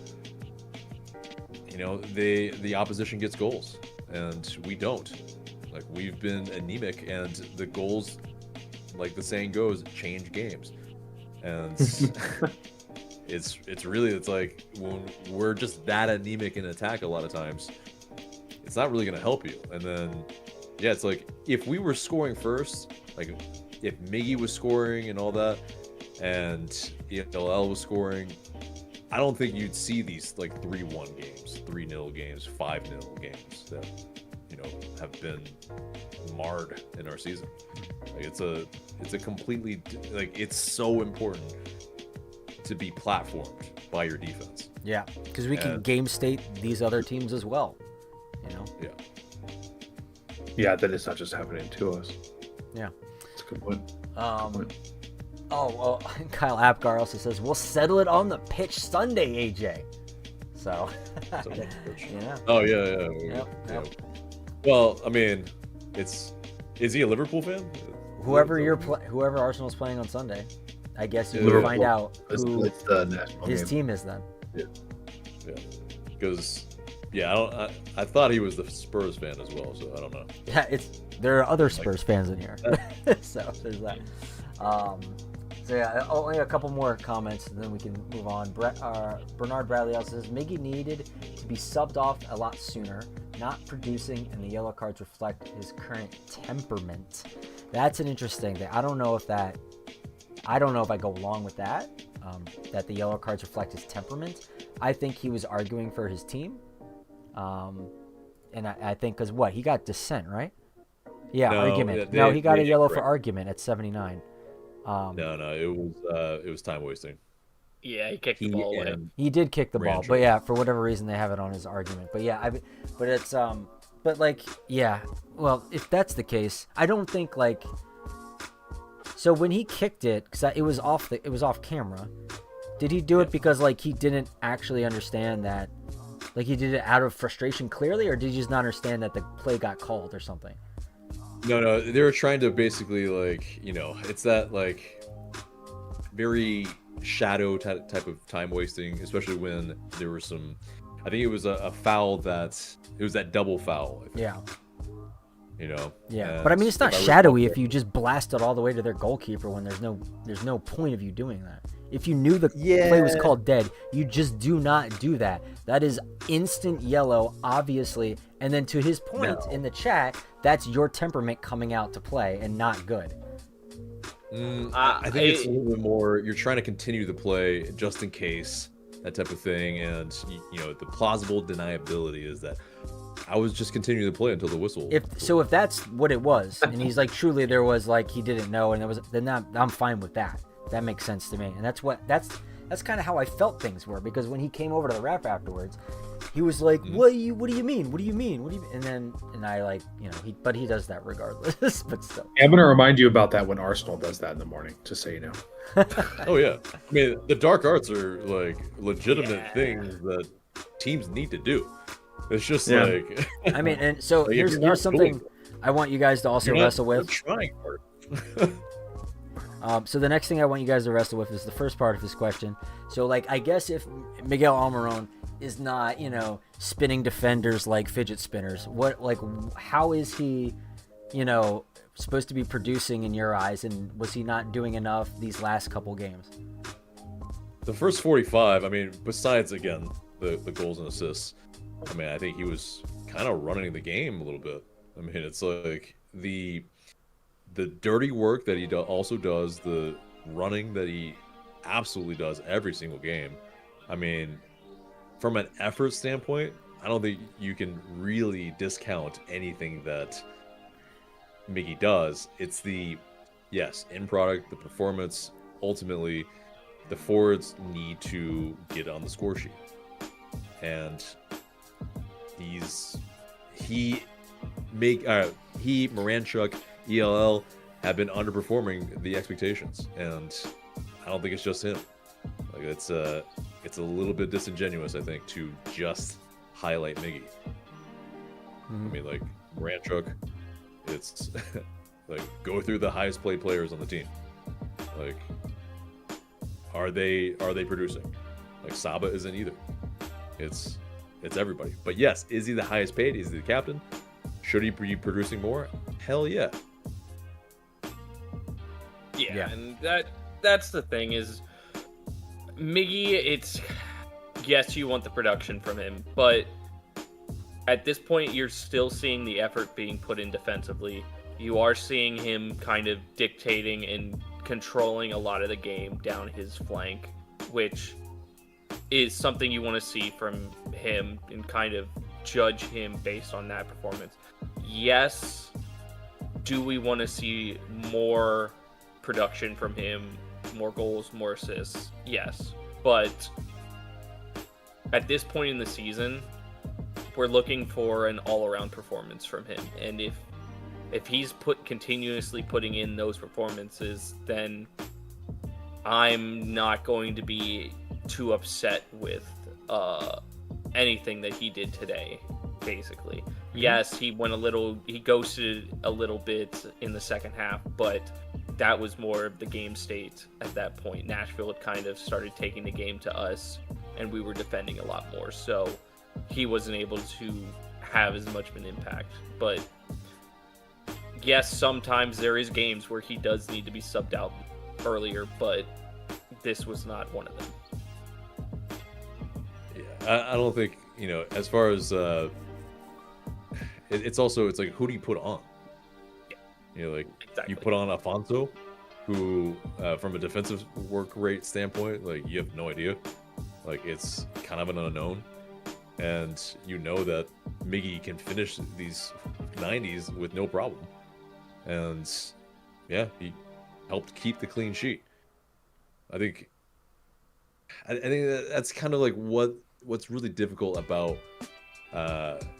the opposition gets goals and we don't. Like, we've been anemic, and the goals, like the saying goes, change games. And it's like when we're just that anemic in attack a lot of times, it's not really going to help you. And then it's like if we were scoring first, like if Miggy was scoring and all that, and if LL was scoring, I don't think you'd see these like 3-1 games, 3-0 games, 5-0 games that have been marred in our season. Like it's a completely, like, it's so important to be platformed by your defense. Yeah, because we can game state these other teams as well. Yeah, that it's not just happening to us. Yeah, that's a good point. Oh, well, Kyle Apgar also says, we'll settle it on the pitch Sunday, AJ. So, yeah. Oh, yeah. Yep. Well, I mean, is he a Liverpool fan? Whoever Arsenal's playing on Sunday, I guess you will find out who it's the national his game. team is then. Yeah. Because, I thought he was the Spurs fan as well, so I don't know. Yeah, there are other Spurs fans in here. So, there's that. Only a couple more comments, and then we can move on. Bernard Bradley also says, Miggy needed to be subbed off a lot sooner. Not producing, and the yellow cards reflect his current temperament. That's an interesting thing. I don't know if I go along with that, that the yellow cards reflect his temperament. I think he was arguing for his team. And I think because he got dissent, right? Yeah, argument. He got a yellow for argument at 79. It was time wasting. Yeah, he kicked the ball away. He did kick the ball, but for whatever reason they have it on his argument. But well, if that's the case, I don't think so when he kicked it, because it was off camera. Did he do it because he didn't actually understand that, he did it out of frustration clearly, or did he just not understand that the play got called or something? No, they were trying to basically it's that very shadow type of time wasting, especially when there was some, I think it was a foul it was that double foul. Yeah. Yeah, but I mean, it's not shadowy if you just blast it all the way to their goalkeeper when there's no point of you doing that. If you knew the play was called dead, you just do not do that. That is instant yellow, obviously. And then to his point in the chat, that's your temperament coming out to play and not good. I think it's a little bit more, you're trying to continue the play just in case, that type of thing. And, the plausible deniability is that I was just continuing to play until the whistle. If that's what it was, and he's truly there was he didn't know, and then I'm fine with that. That makes sense to me, and that's kind of how I felt things were, because when he came over to the ref afterwards, he was like, "What do you mean? What do you mean? What do you mean?" And I but he does that regardless. But still, I'm gonna remind you about that when Arsenal does that in the morning, just so you know. Oh yeah, I mean, the dark arts are legitimate things that teams need to do. It's just I mean, and so here's something I want you guys to also wrestle with. Trying hard. So the next thing I want you guys to wrestle with is the first part of this question. So, like, I guess if Miguel Almiron is not, spinning defenders like fidget spinners, how is he, supposed to be producing in your eyes, and was he not doing enough these last couple games? The first 45, I mean, besides, again, the goals and assists, I mean, I think he was kind of running the game a little bit. I mean, it's like the dirty work that he also does, the running that he absolutely does every single game. I mean, from an effort standpoint, I don't think you can really discount anything that Miggy does. It's end product, the performance. Ultimately, the forwards need to get on the score sheet. And Moranchuk, ELL have been underperforming the expectations, and I don't think it's just him. Like it's a little bit disingenuous, I think, to just highlight Miggy. I mean, like Moranchuk, it's like go through the highest paid players on the team. Like, are they producing? Like Saba isn't either. It's everybody. But yes, is he the highest paid? Is he the captain? Should he be producing more? Hell yeah. Yeah, and that's the thing is, Miggy, it's, yes, you want the production from him, but at this point, you're still seeing the effort being put in defensively. You are seeing him kind of dictating and controlling a lot of the game down his flank, which is something you want to see from him and kind of judge him based on that performance. Yes, do we want to see more production from him, more goals, more assists? Yes, but at this point in the season, we're looking for an all-around performance from him, and if he's continuously putting in those performances, then I'm not going to be too upset with anything that he did today. Basically, yes, he ghosted a little bit in the second half, but that was more of the game state at that point. Nashville had kind of started taking the game to us, and we were defending a lot more, so he wasn't able to have as much of an impact. But yes, sometimes there is games where he does need to be subbed out earlier, but this was not one of them. Yeah, I don't think, as far as it's like, who do you put on? Like exactly. You put on Afonso, who from a defensive work rate standpoint, like you have no idea. Like it's kind of an unknown, and that Miggy can finish these 90s with no problem. And yeah, he helped keep the clean sheet. I think that's kind of like what's really difficult about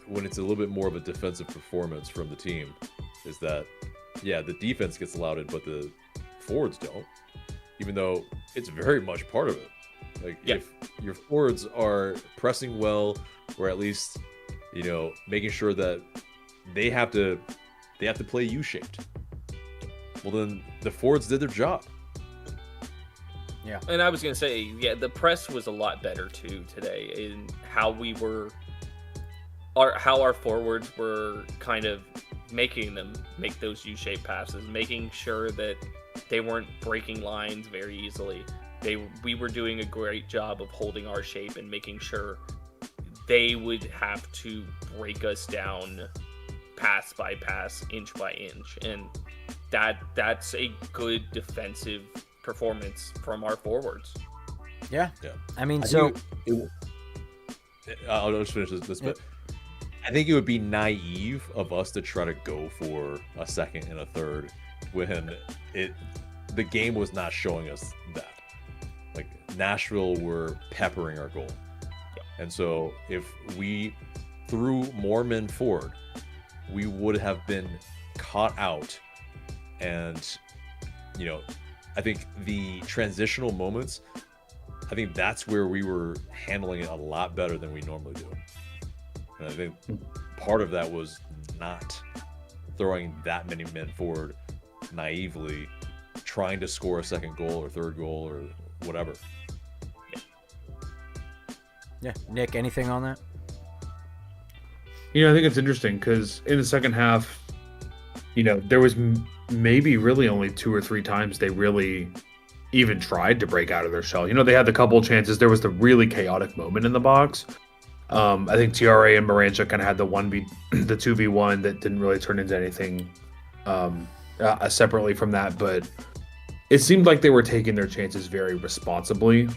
when it's a little bit more of a defensive performance from the team, is that the defense gets lauded, but the forwards don't, even though it's very much part of it. Like if your forwards are pressing well, or at least making sure that they have to play U-shaped, well then the forwards did their job. Yeah. And I was going to say, the press was a lot better too today in how our forwards were kind of making them make those U-shaped passes, making sure that they weren't breaking lines very easily. We were doing a great job of holding our shape and making sure they would have to break us down pass by pass, inch by inch. And that's a good defensive performance from our forwards. Yeah. I mean, I'll just finish this bit. I think it would be naive of us to try to go for a second and a third when the game was not showing us that. Like Nashville were peppering our goal. And so if we threw more men forward, we would have been caught out. And I think the transitional moments, I think that's where we were handling it a lot better than we normally do. And I think part of that was not throwing that many men forward naively, trying to score a second goal or third goal or whatever. Yeah, Nick, anything on that? You know, I think it's interesting because in the second half, you know, there was maybe really only 2 or 3 times they really even tried to break out of their shell. You know, they had the couple of chances. There was the really chaotic moment in the box. I think TRA and Morancha kind of had the 2v1 that didn't really turn into anything separately from that, but it seemed like they were taking their chances very responsibly.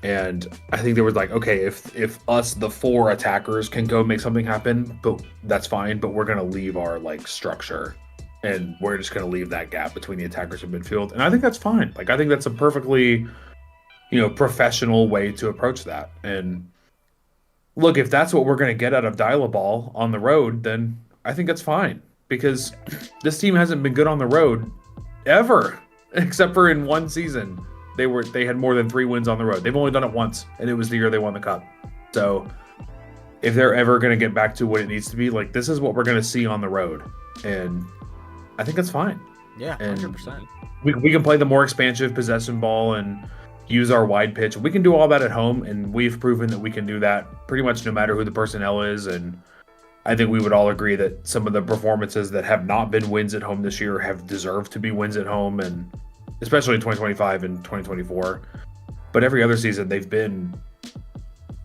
And I think there was like, okay, if us, the 4 attackers, can go make something happen, but that's fine, but we're going to leave our like structure and we're just going to leave that gap between the attackers and midfield. And I think that's fine. Like, I think that's a perfectly, you know, professional way to approach that. And look, if that's what we're going to get out of Dial-A-Ball on the road, then I think that's fine, because this team hasn't been good on the road ever, except for in one season. They had more than 3 wins on the road. They've only done it once, and it was the year they won the cup. So if they're ever going to get back to what it needs to be, like, this is what we're going to see on the road. And I think that's fine. Yeah, 100%. We can play the more expansive possession ball and use our wide pitch. We can do all that at home, and we've proven that we can do that pretty much no matter who the personnel is. And I think we would all agree that some of the performances that have not been wins at home this year have deserved to be wins at home, and especially in 2025 and 2024. But every other season, they've been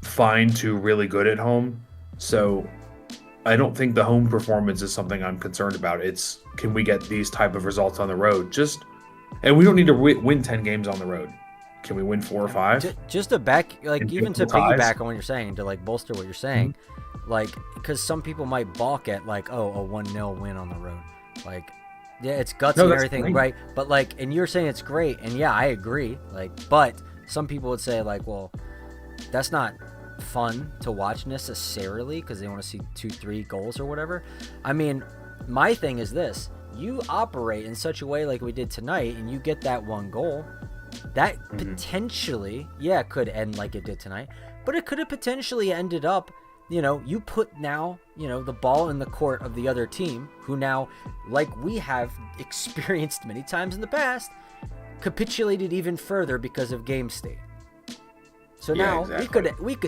fine to really good at home. So I don't think the home performance is something I'm concerned about. It's, can we get these type of results on the road? And we don't need to win 10 games on the road. Can we win 4 or 5? Just to back, like, And even to equal ties? piggyback on what you're saying, to like bolster what you're saying, like, because some people might balk at like, oh, a 1-0 win on the road. Like, yeah, it's gutsy and that's everything, great. right? But like, and you're saying it's great, and yeah, I agree. Like, but some people would say like, well, that's not fun to watch necessarily because they want to see 2-3 goals or whatever. I mean, my thing is this: you operate in such a way like we did tonight, and you get that 1 goal. That potentially, yeah, could end like it did tonight, but it could have potentially ended up, you know, you put now, you know, the ball in the court of the other team, who now, like we have experienced many times in the past, capitulated even further because of game state. So Yeah, now exactly.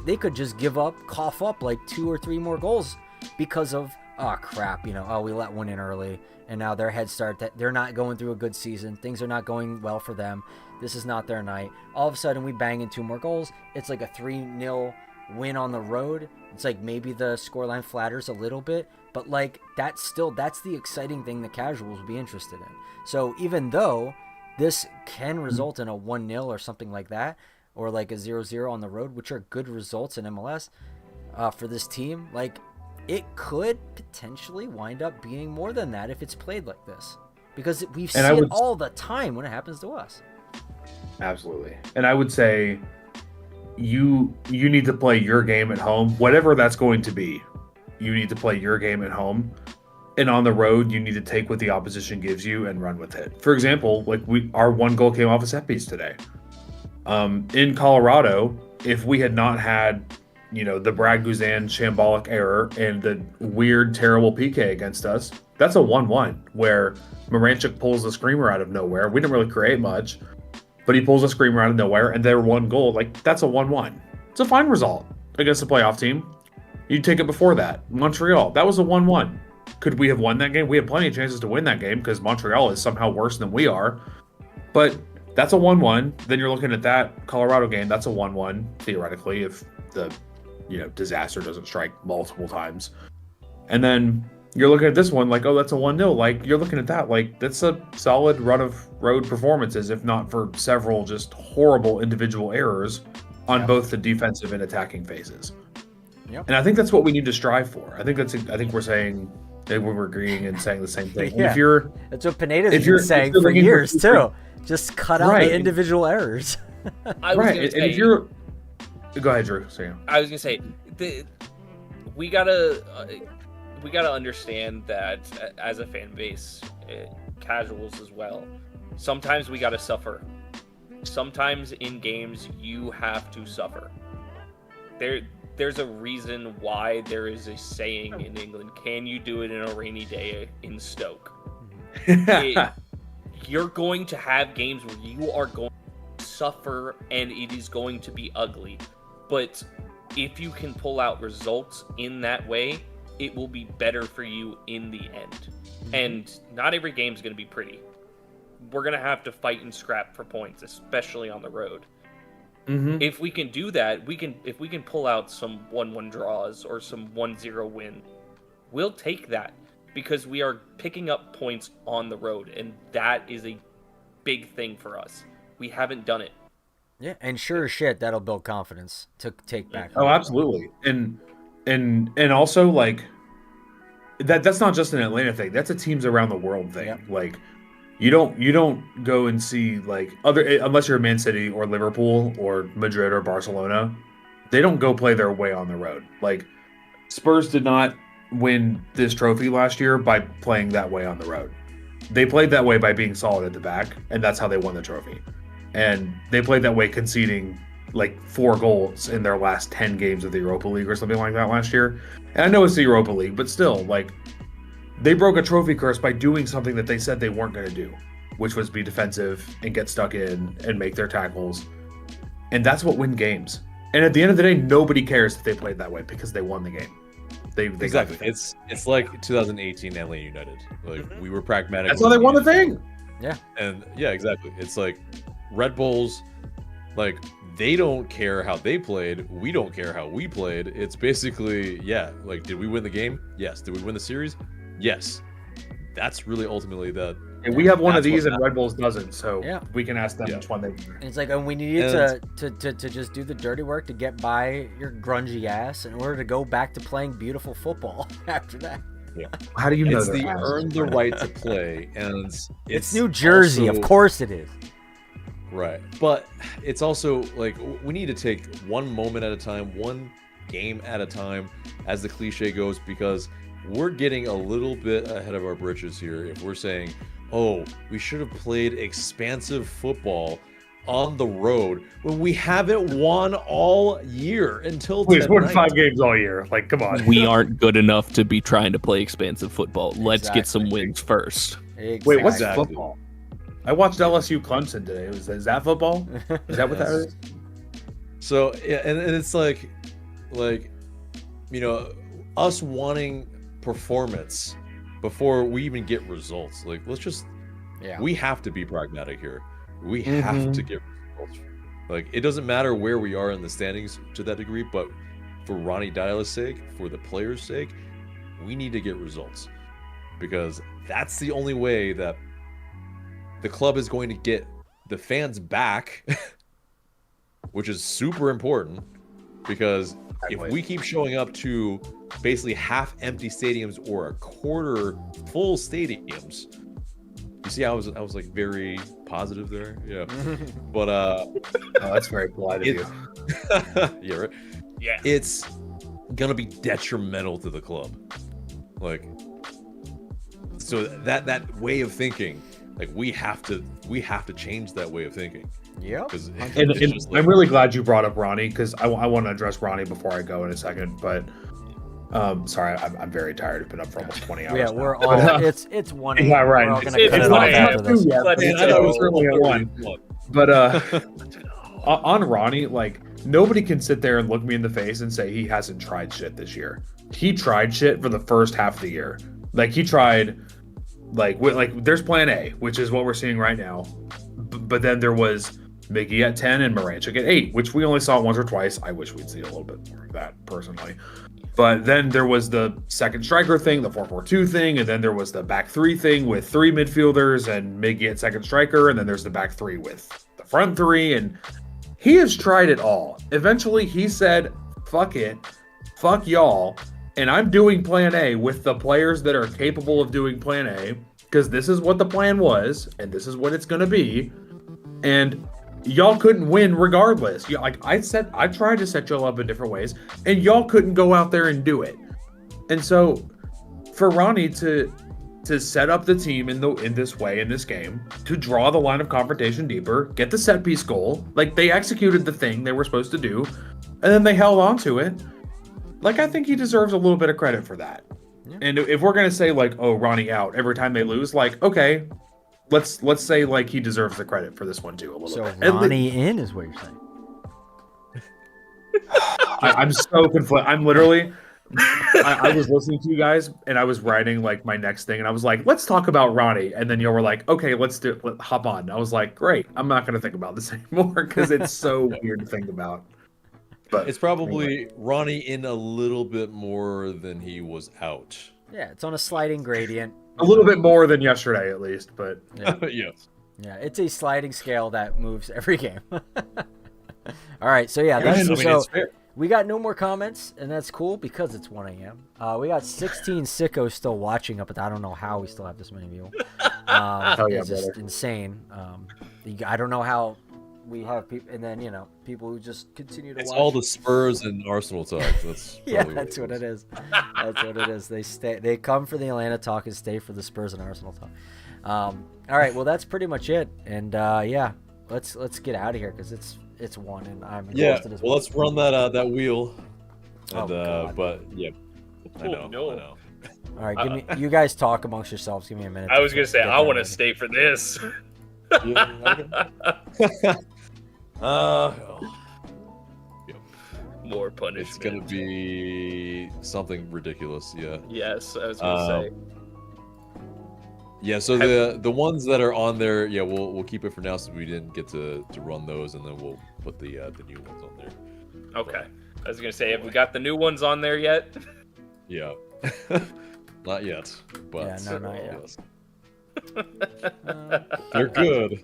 they could just give up, cough up like 2 or 3 more goals because of, oh crap, you know, oh, we let one in early, and now their head start that they're not going through a good season, things are not going well for them, this is not their night. All of a sudden we bang in 2 more goals, it's like a 3-0 win on the road. It's like maybe the scoreline flatters a little bit, but like that's the exciting thing the casuals will be interested in. So even though this can result in a 1-0 or something like that, or like a 0-0 on the road, which are good results in MLS for this team, like it could potentially wind up being more than that if it's played like this, because we've seen it all the time when it happens to us. Absolutely. And I would say you need to play your game at home, whatever that's going to be. You need to play your game at home, and on the road you need to take what the opposition gives you and run with it. For example, like our 1 goal came off a set piece today. In Colorado, if we had not had, you know, the Brad Guzan shambolic error and the weird terrible PK against us, that's a 1-1 where Moranchuk pulls the screamer out of nowhere. We didn't really create much, but he pulls a screamer out of nowhere, and their 1 goal, like, that's a 1-1. It's a fine result against a playoff team. You take it before that. Montreal, that was a 1-1. Could we have won that game? We had plenty of chances to win that game because Montreal is somehow worse than we are. But that's a 1-1. Then you're looking at that Colorado game, that's a 1-1, theoretically, if the, you know, disaster doesn't strike multiple times. And then you're looking at this one like, oh, that's a 1-0. Like, you're looking at that like that's a solid run of road performances, if not for several just horrible individual errors on both the defensive and attacking phases. Yep. And I think that's what we need to strive for. I think we're saying that we're agreeing and saying the same thing. And Yeah. if you're That's what Pineda's been saying for years too. Just cut out the individual errors. I was gonna say, and if you're, go ahead, Drew. Sorry. I was gonna say, we gotta understand that as a fan base, casuals as well. Sometimes we gotta suffer. Sometimes in games you have to suffer. there's a reason why there is a saying in England, can you do it in a rainy day in Stoke? You're going to have games where you are going to suffer and it is going to be ugly. But if you can pull out results in that way, it will be better for you in the end. And not every game is going to be pretty. We're going to have to fight and scrap for points, especially on the road. If we can do that, if we can pull out some 1-1 draws or some 1-0 win, we'll take that because we are picking up points on the road, and that is a big thing for us. We haven't done it. Yeah, and sure as shit, that'll build confidence to take back. Oh, absolutely. And also, like, that's not just an Atlanta thing. That's a teams around the world thing. Yep. Like, you don't go and see, like, unless you're Man City or Liverpool or Madrid or Barcelona, they don't go play their way on the road. Like, Spurs did not win this trophy last year by playing that way on the road. They played that way by being solid at the back, and that's how they won the trophy. And they played that way conceding like 4 goals in their last 10 games of the Europa League or something like that last year. And I know it's the Europa League, but still, like, they broke a trophy curse by doing something that they said they weren't going to do, which was be defensive and get stuck in and make their tackles. And that's what win games. And at the end of the day, nobody cares if they played that way because they won the game. They Exactly. It's like 2018 Atlanta United. Like, we were pragmatic. That's how they won the thing. Yeah. And yeah, exactly. It's like Red Bulls, like, they don't care how they played. We don't care how we played. It's basically, yeah, like, did we win the game? Yes. Did we win the series? Yes. That's really ultimately the. And we have one of these, and Red Bulls doesn't. So Yeah. we can ask them which one they won. It's like, and we needed to just do the dirty work to get by your grungy ass in order to go back to playing beautiful football after that. Yeah. How do you know It's their the ass? earn the right to play, and It's New Jersey, also, of course it is. Right, but it's also like we need to take one moment at a time, one game at a time, as the cliche goes, because we're getting a little bit ahead of our britches here if we're saying, oh, we should have played expansive football on the road when we haven't won all year until We've won tonight. 5 games all year. Like, come on. We aren't good enough to be trying to play expansive football. Let's get some Exactly. wins first. Exactly. Wait, what's Exactly. football? I watched LSU Clemson today. Is that football? Is that what that is? So yeah, and it's like, you know, us wanting performance before we even get results. Like, let's just, we have to be pragmatic here. We have to get results. Like, it doesn't matter where we are in the standings to that degree, but for Ronnie Dyla's sake, for the players' sake, we need to get results, because that's the only way that the club is going to get the fans back, which is super important, because if we keep showing up to basically half empty stadiums or a quarter full stadiums, you see, I was like very positive there, yeah. But Oh, that's very polite of you. yeah, right. Yeah. It's gonna be detrimental to the club. Like, so that way of thinking, like, we have to change that way of thinking. Yep. 'Cause And it's just like- I'm really glad you brought up Ronnie, because I want to address Ronnie before I go in a second. But sorry, I'm very tired. I've been up for almost 20 hours. Yeah, now. we're But, all. It's 1 a.m. yeah, right. We're all gonna It's cut it 1 off a.m. after this. Yeah, Let's but go. it was early at 1. But on Ronnie, like, nobody can sit there and look me in the face and say he hasn't tried shit this year. He tried shit for the first half of the year. Like, he tried, like there's Plan A, which is what we're seeing right now. But then there was Miggy at 10 and Moranchik at 8, which we only saw once or twice. I wish we'd see a little bit more of that, personally. But then there was the second striker thing, the 4-4-2 thing, and then there was the back 3 thing with 3 midfielders and Miggy at second striker, and then there's the back 3 with the front 3, and he has tried it all. Eventually, he said, fuck it, fuck y'all, and I'm doing Plan A with the players that are capable of doing Plan A, because this is what the plan was, and this is what it's going to be, and y'all couldn't win regardless. Like I said, I tried to set y'all up in different ways, and y'all couldn't go out there and do it. And so, for Ronnie to set up the team in this way, in this game, to draw the line of confrontation deeper, get the set piece goal, like, they executed the thing they were supposed to do, and then they held on to it, like I think he deserves a little bit of credit for that. Yeah. And if we're gonna say like, oh, Ronnie out every time they lose, like, okay, let's say like he deserves the credit for this one too a little So bit. At Ronnie in is what you're saying. I'm so conflicted. I'm literally. I was listening to you guys, and I was writing like my next thing, and I was like, "Let's talk about Ronnie," and then you were like, "Okay, let's hop on." I was like, "Great, I'm not gonna think about this anymore because it's so weird to think about." But It's probably Ronnie in a little bit more than he was out. Yeah, it's on a sliding gradient. a little bit more than yesterday, at least. But Yeah. Yes. Yeah, it's a sliding scale that moves every game. All right, so yeah, that's I mean, so it's fair. we got no more comments, and that's cool because it's 1 a.m. We got 16 sickos still watching up, but I don't know how we still have this many people. Hell yeah, it's just brother. insane. I don't know how we have people, and then people who just continue to It's watch. all the Spurs and Arsenal talk. That's Yeah, probably that's what it is. That's what it is. They come for the Atlanta talk and stay for the Spurs and Arsenal talk. All right, well that's pretty much it, and yeah, let's get out of here because it's 1 and I'm Yeah. exhausted as Well, let's run that wheel. Oh, And God. but yeah, I know. no. I know. All right, give me. You guys talk amongst yourselves. Give me a minute. I was gonna say get I that want to ready. stay for this. Uh, More punishment. it's gonna be something ridiculous. Yeah. Yes, I was gonna say. Yeah, so the ones that are on there, yeah, we'll keep it for now since we didn't get to run those, and then we'll put the new ones on there. Okay. I was gonna say, have we got the new ones on there yet? Yeah, not yet, but Yeah, no, not yet. yes. They're good.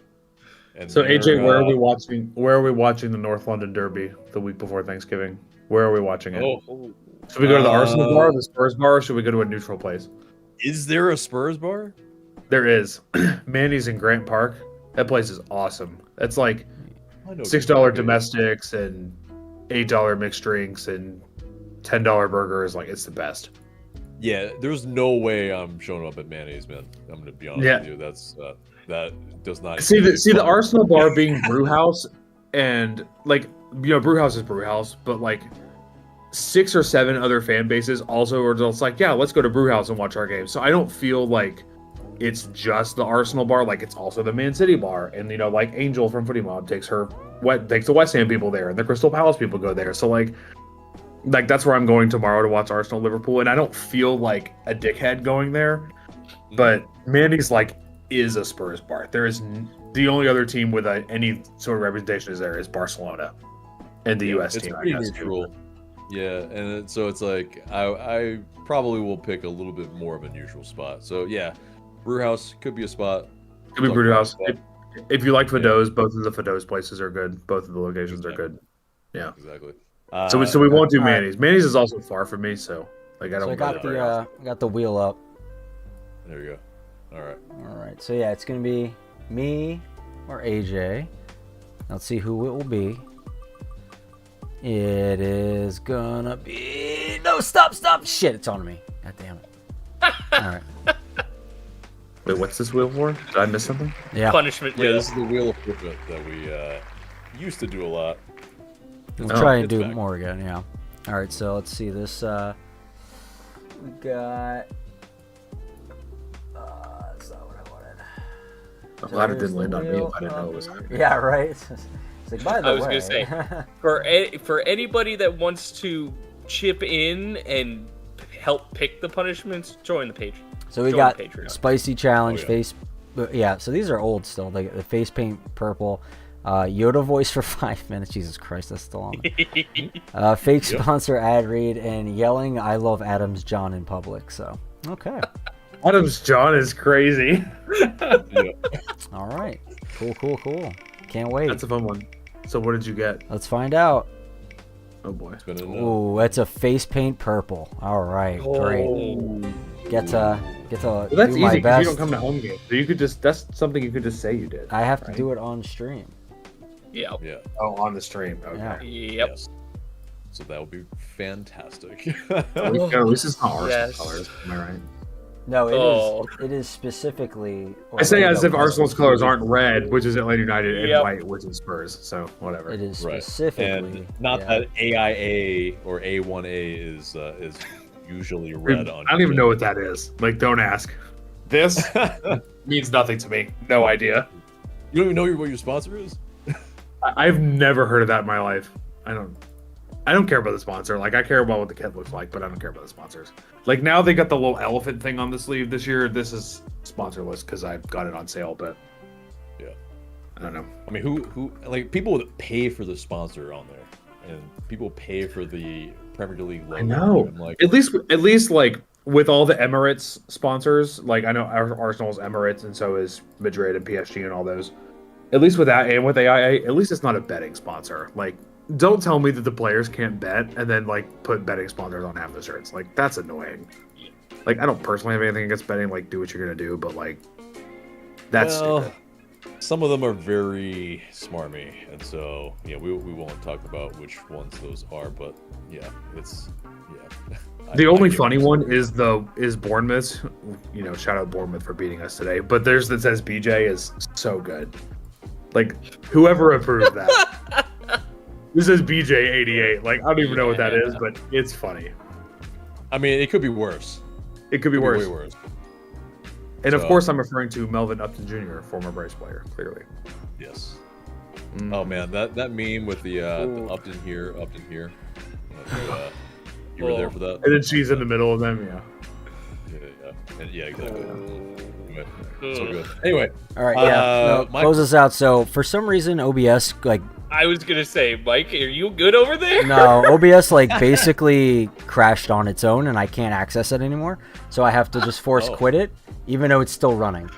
And So AJ, they're, where are we watching? Where are we watching the North London Derby the week before Thanksgiving? Where are we watching it? Oh, Should we go to the Arsenal bar, or the Spurs bar, or should we go to a neutral place? is there a Spurs bar? There is. Manny's in Grant Park. That place is awesome. That's like I know $6 Kentucky. domestics and $8 mixed drinks and $10 burgers. Like, it's the best. Yeah, there's no way I'm showing up at Manny's, man. I'm gonna be honest Yeah. with you. That's that does not See the fun. Arsenal bar being brew house, and like, brew house is brew house, but like 6 or 7 other fan bases also are just like, yeah, let's go to brew house and watch our game. So I don't feel like it's just the Arsenal bar, like it's also the Man City bar, and like Angel from Footy Mob takes the West Ham people there, and the Crystal Palace people go there. So like that's where I'm going tomorrow to watch Arsenal Liverpool, and I don't feel like a dickhead going there, but Mandy's like is a Spurs bar. There is the only other team with any sort of representation is Barcelona, and the U.S. It's team. I pretty guess. neutral. Yeah, and so it's like I probably will pick a little bit more of a neutral spot. So yeah, Brewhouse could be a spot. Could be brew house. Spot. If you like Fado's, both of the Fado's places are good. Both of the locations are good. Yeah. Exactly. So we won't do all right. Manny's. Manny's is also far from me, so like I don't. So I go got there very often. got the wheel up. There you go. All right. All right, so yeah, it's gonna be me or AJ. Let's see who it will be. It is gonna be stop! Shit, it's on me. God damn it! All right, Wait, what's this wheel for? Did I miss something? yeah, Punishment. Yeah, Yeah. this is the Wheel of Fortune that we used to do a lot. we'll Oh, try and it's do back. more again. Yeah. All right, so let's see this. We got. That's not what I wanted. I'm glad it There's didn't land the on me wheel if I didn't know it was up happening. Yeah, right. It's like, by the I was way, gonna say, for anybody that wants to chip in and help pick the punishments, join the page. So we Join got the Patreon. spicy challenge, Oh, yeah. face. Yeah, so these are old still. The face paint purple, Yoda voice for 5 minutes. Jesus Christ, that's still on there. Fake sponsor ad read and yelling "I love Adams John" in public. So okay, Adams John is crazy. Yeah. all right, cool. Can't wait. That's a fun one. So what did you get? Let's find out. Oh boy. It's been a Ooh, that's a face paint purple. All right, great. Get to Well, that's do my easy because best. you don't come to home games. So you could that's something you could just say you did. I have to right? do it on stream. Yeah. Yeah. Oh, on the stream. Okay. Yeah. Yep. Yes. So that would be fantastic. At least it's not Arsenal Yes. colors. Am I right? No, Oh. it is specifically. I say as if Orlando Arsenal's Pistons. colors aren't red, which is Atlanta United, and Yep. white, which is Spurs. So whatever. It is Right. specifically. And not yeah. that AIA or A1A is usually red on. I don't even know what that is. Like, don't ask. This means nothing to me. No idea. You don't even know what your sponsor is? I've never heard of that in my life. I don't care about the sponsor. Like, I care about what the kit looks like, but I don't care about the sponsors. Like, now they got the little elephant thing on the sleeve this year. This is sponsorless because I got it on sale, but Yeah. I don't know. I mean, who like people that pay for the sponsor on there, and people pay for the Premier League logo. I know. I'm like, At least like with all the Emirates sponsors, like I know Arsenal's Emirates, and so is Madrid and PSG and all those. At least with that and with AIA, at least it's not a betting sponsor. Like, don't tell me that the players can't bet and then like put betting sponsors on half the shirts. Like, that's annoying. Like, I don't personally have anything against betting. Like, do what you're gonna do, but like, that's stupid. some of them are very smarmy, and so yeah, we won't talk about which ones those are, but yeah, it's yeah. The only get funny what one is Bournemouth. You know, shout out Bournemouth for beating us today. But theirs that says BJ is so good. Like, whoever approved that. This is BJ88. Like, I don't even know what that is, but it's funny. I mean, it could be worse. It could be worse. Way worse. And of So- course, I'm referring to Melvin Upton Jr., former Braves player, clearly. Yes. Mm. Oh man, that meme with the Upton here. You were there for that? And then she's in the middle of them, yeah. Yeah, exactly. Anyway, so good. Anyway, All right, yeah. No, Mike- close us out. So for some reason, OBS like I was gonna say, Mike, are you good over there? no OBS like basically crashed on its own, and I can't access it anymore. So I have to just force Oh. quit it, even though it's still running.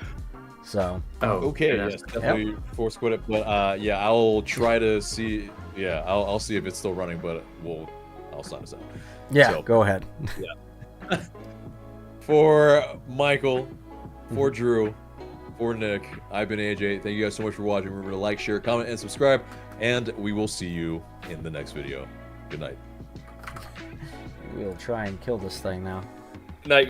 So Oh, okay, yeah. yes, definitely force quit it. But yeah, I'll try to see. Yeah, I'll see if it's still running, but I'll sign us out. yeah, So- go ahead. For Michael, for Drew, for Nick, I've been AJ. Thank you guys so much for watching. Remember to like, share, comment, and subscribe. And we will see you in the next video. Good night. We'll try and kill this thing now. Night.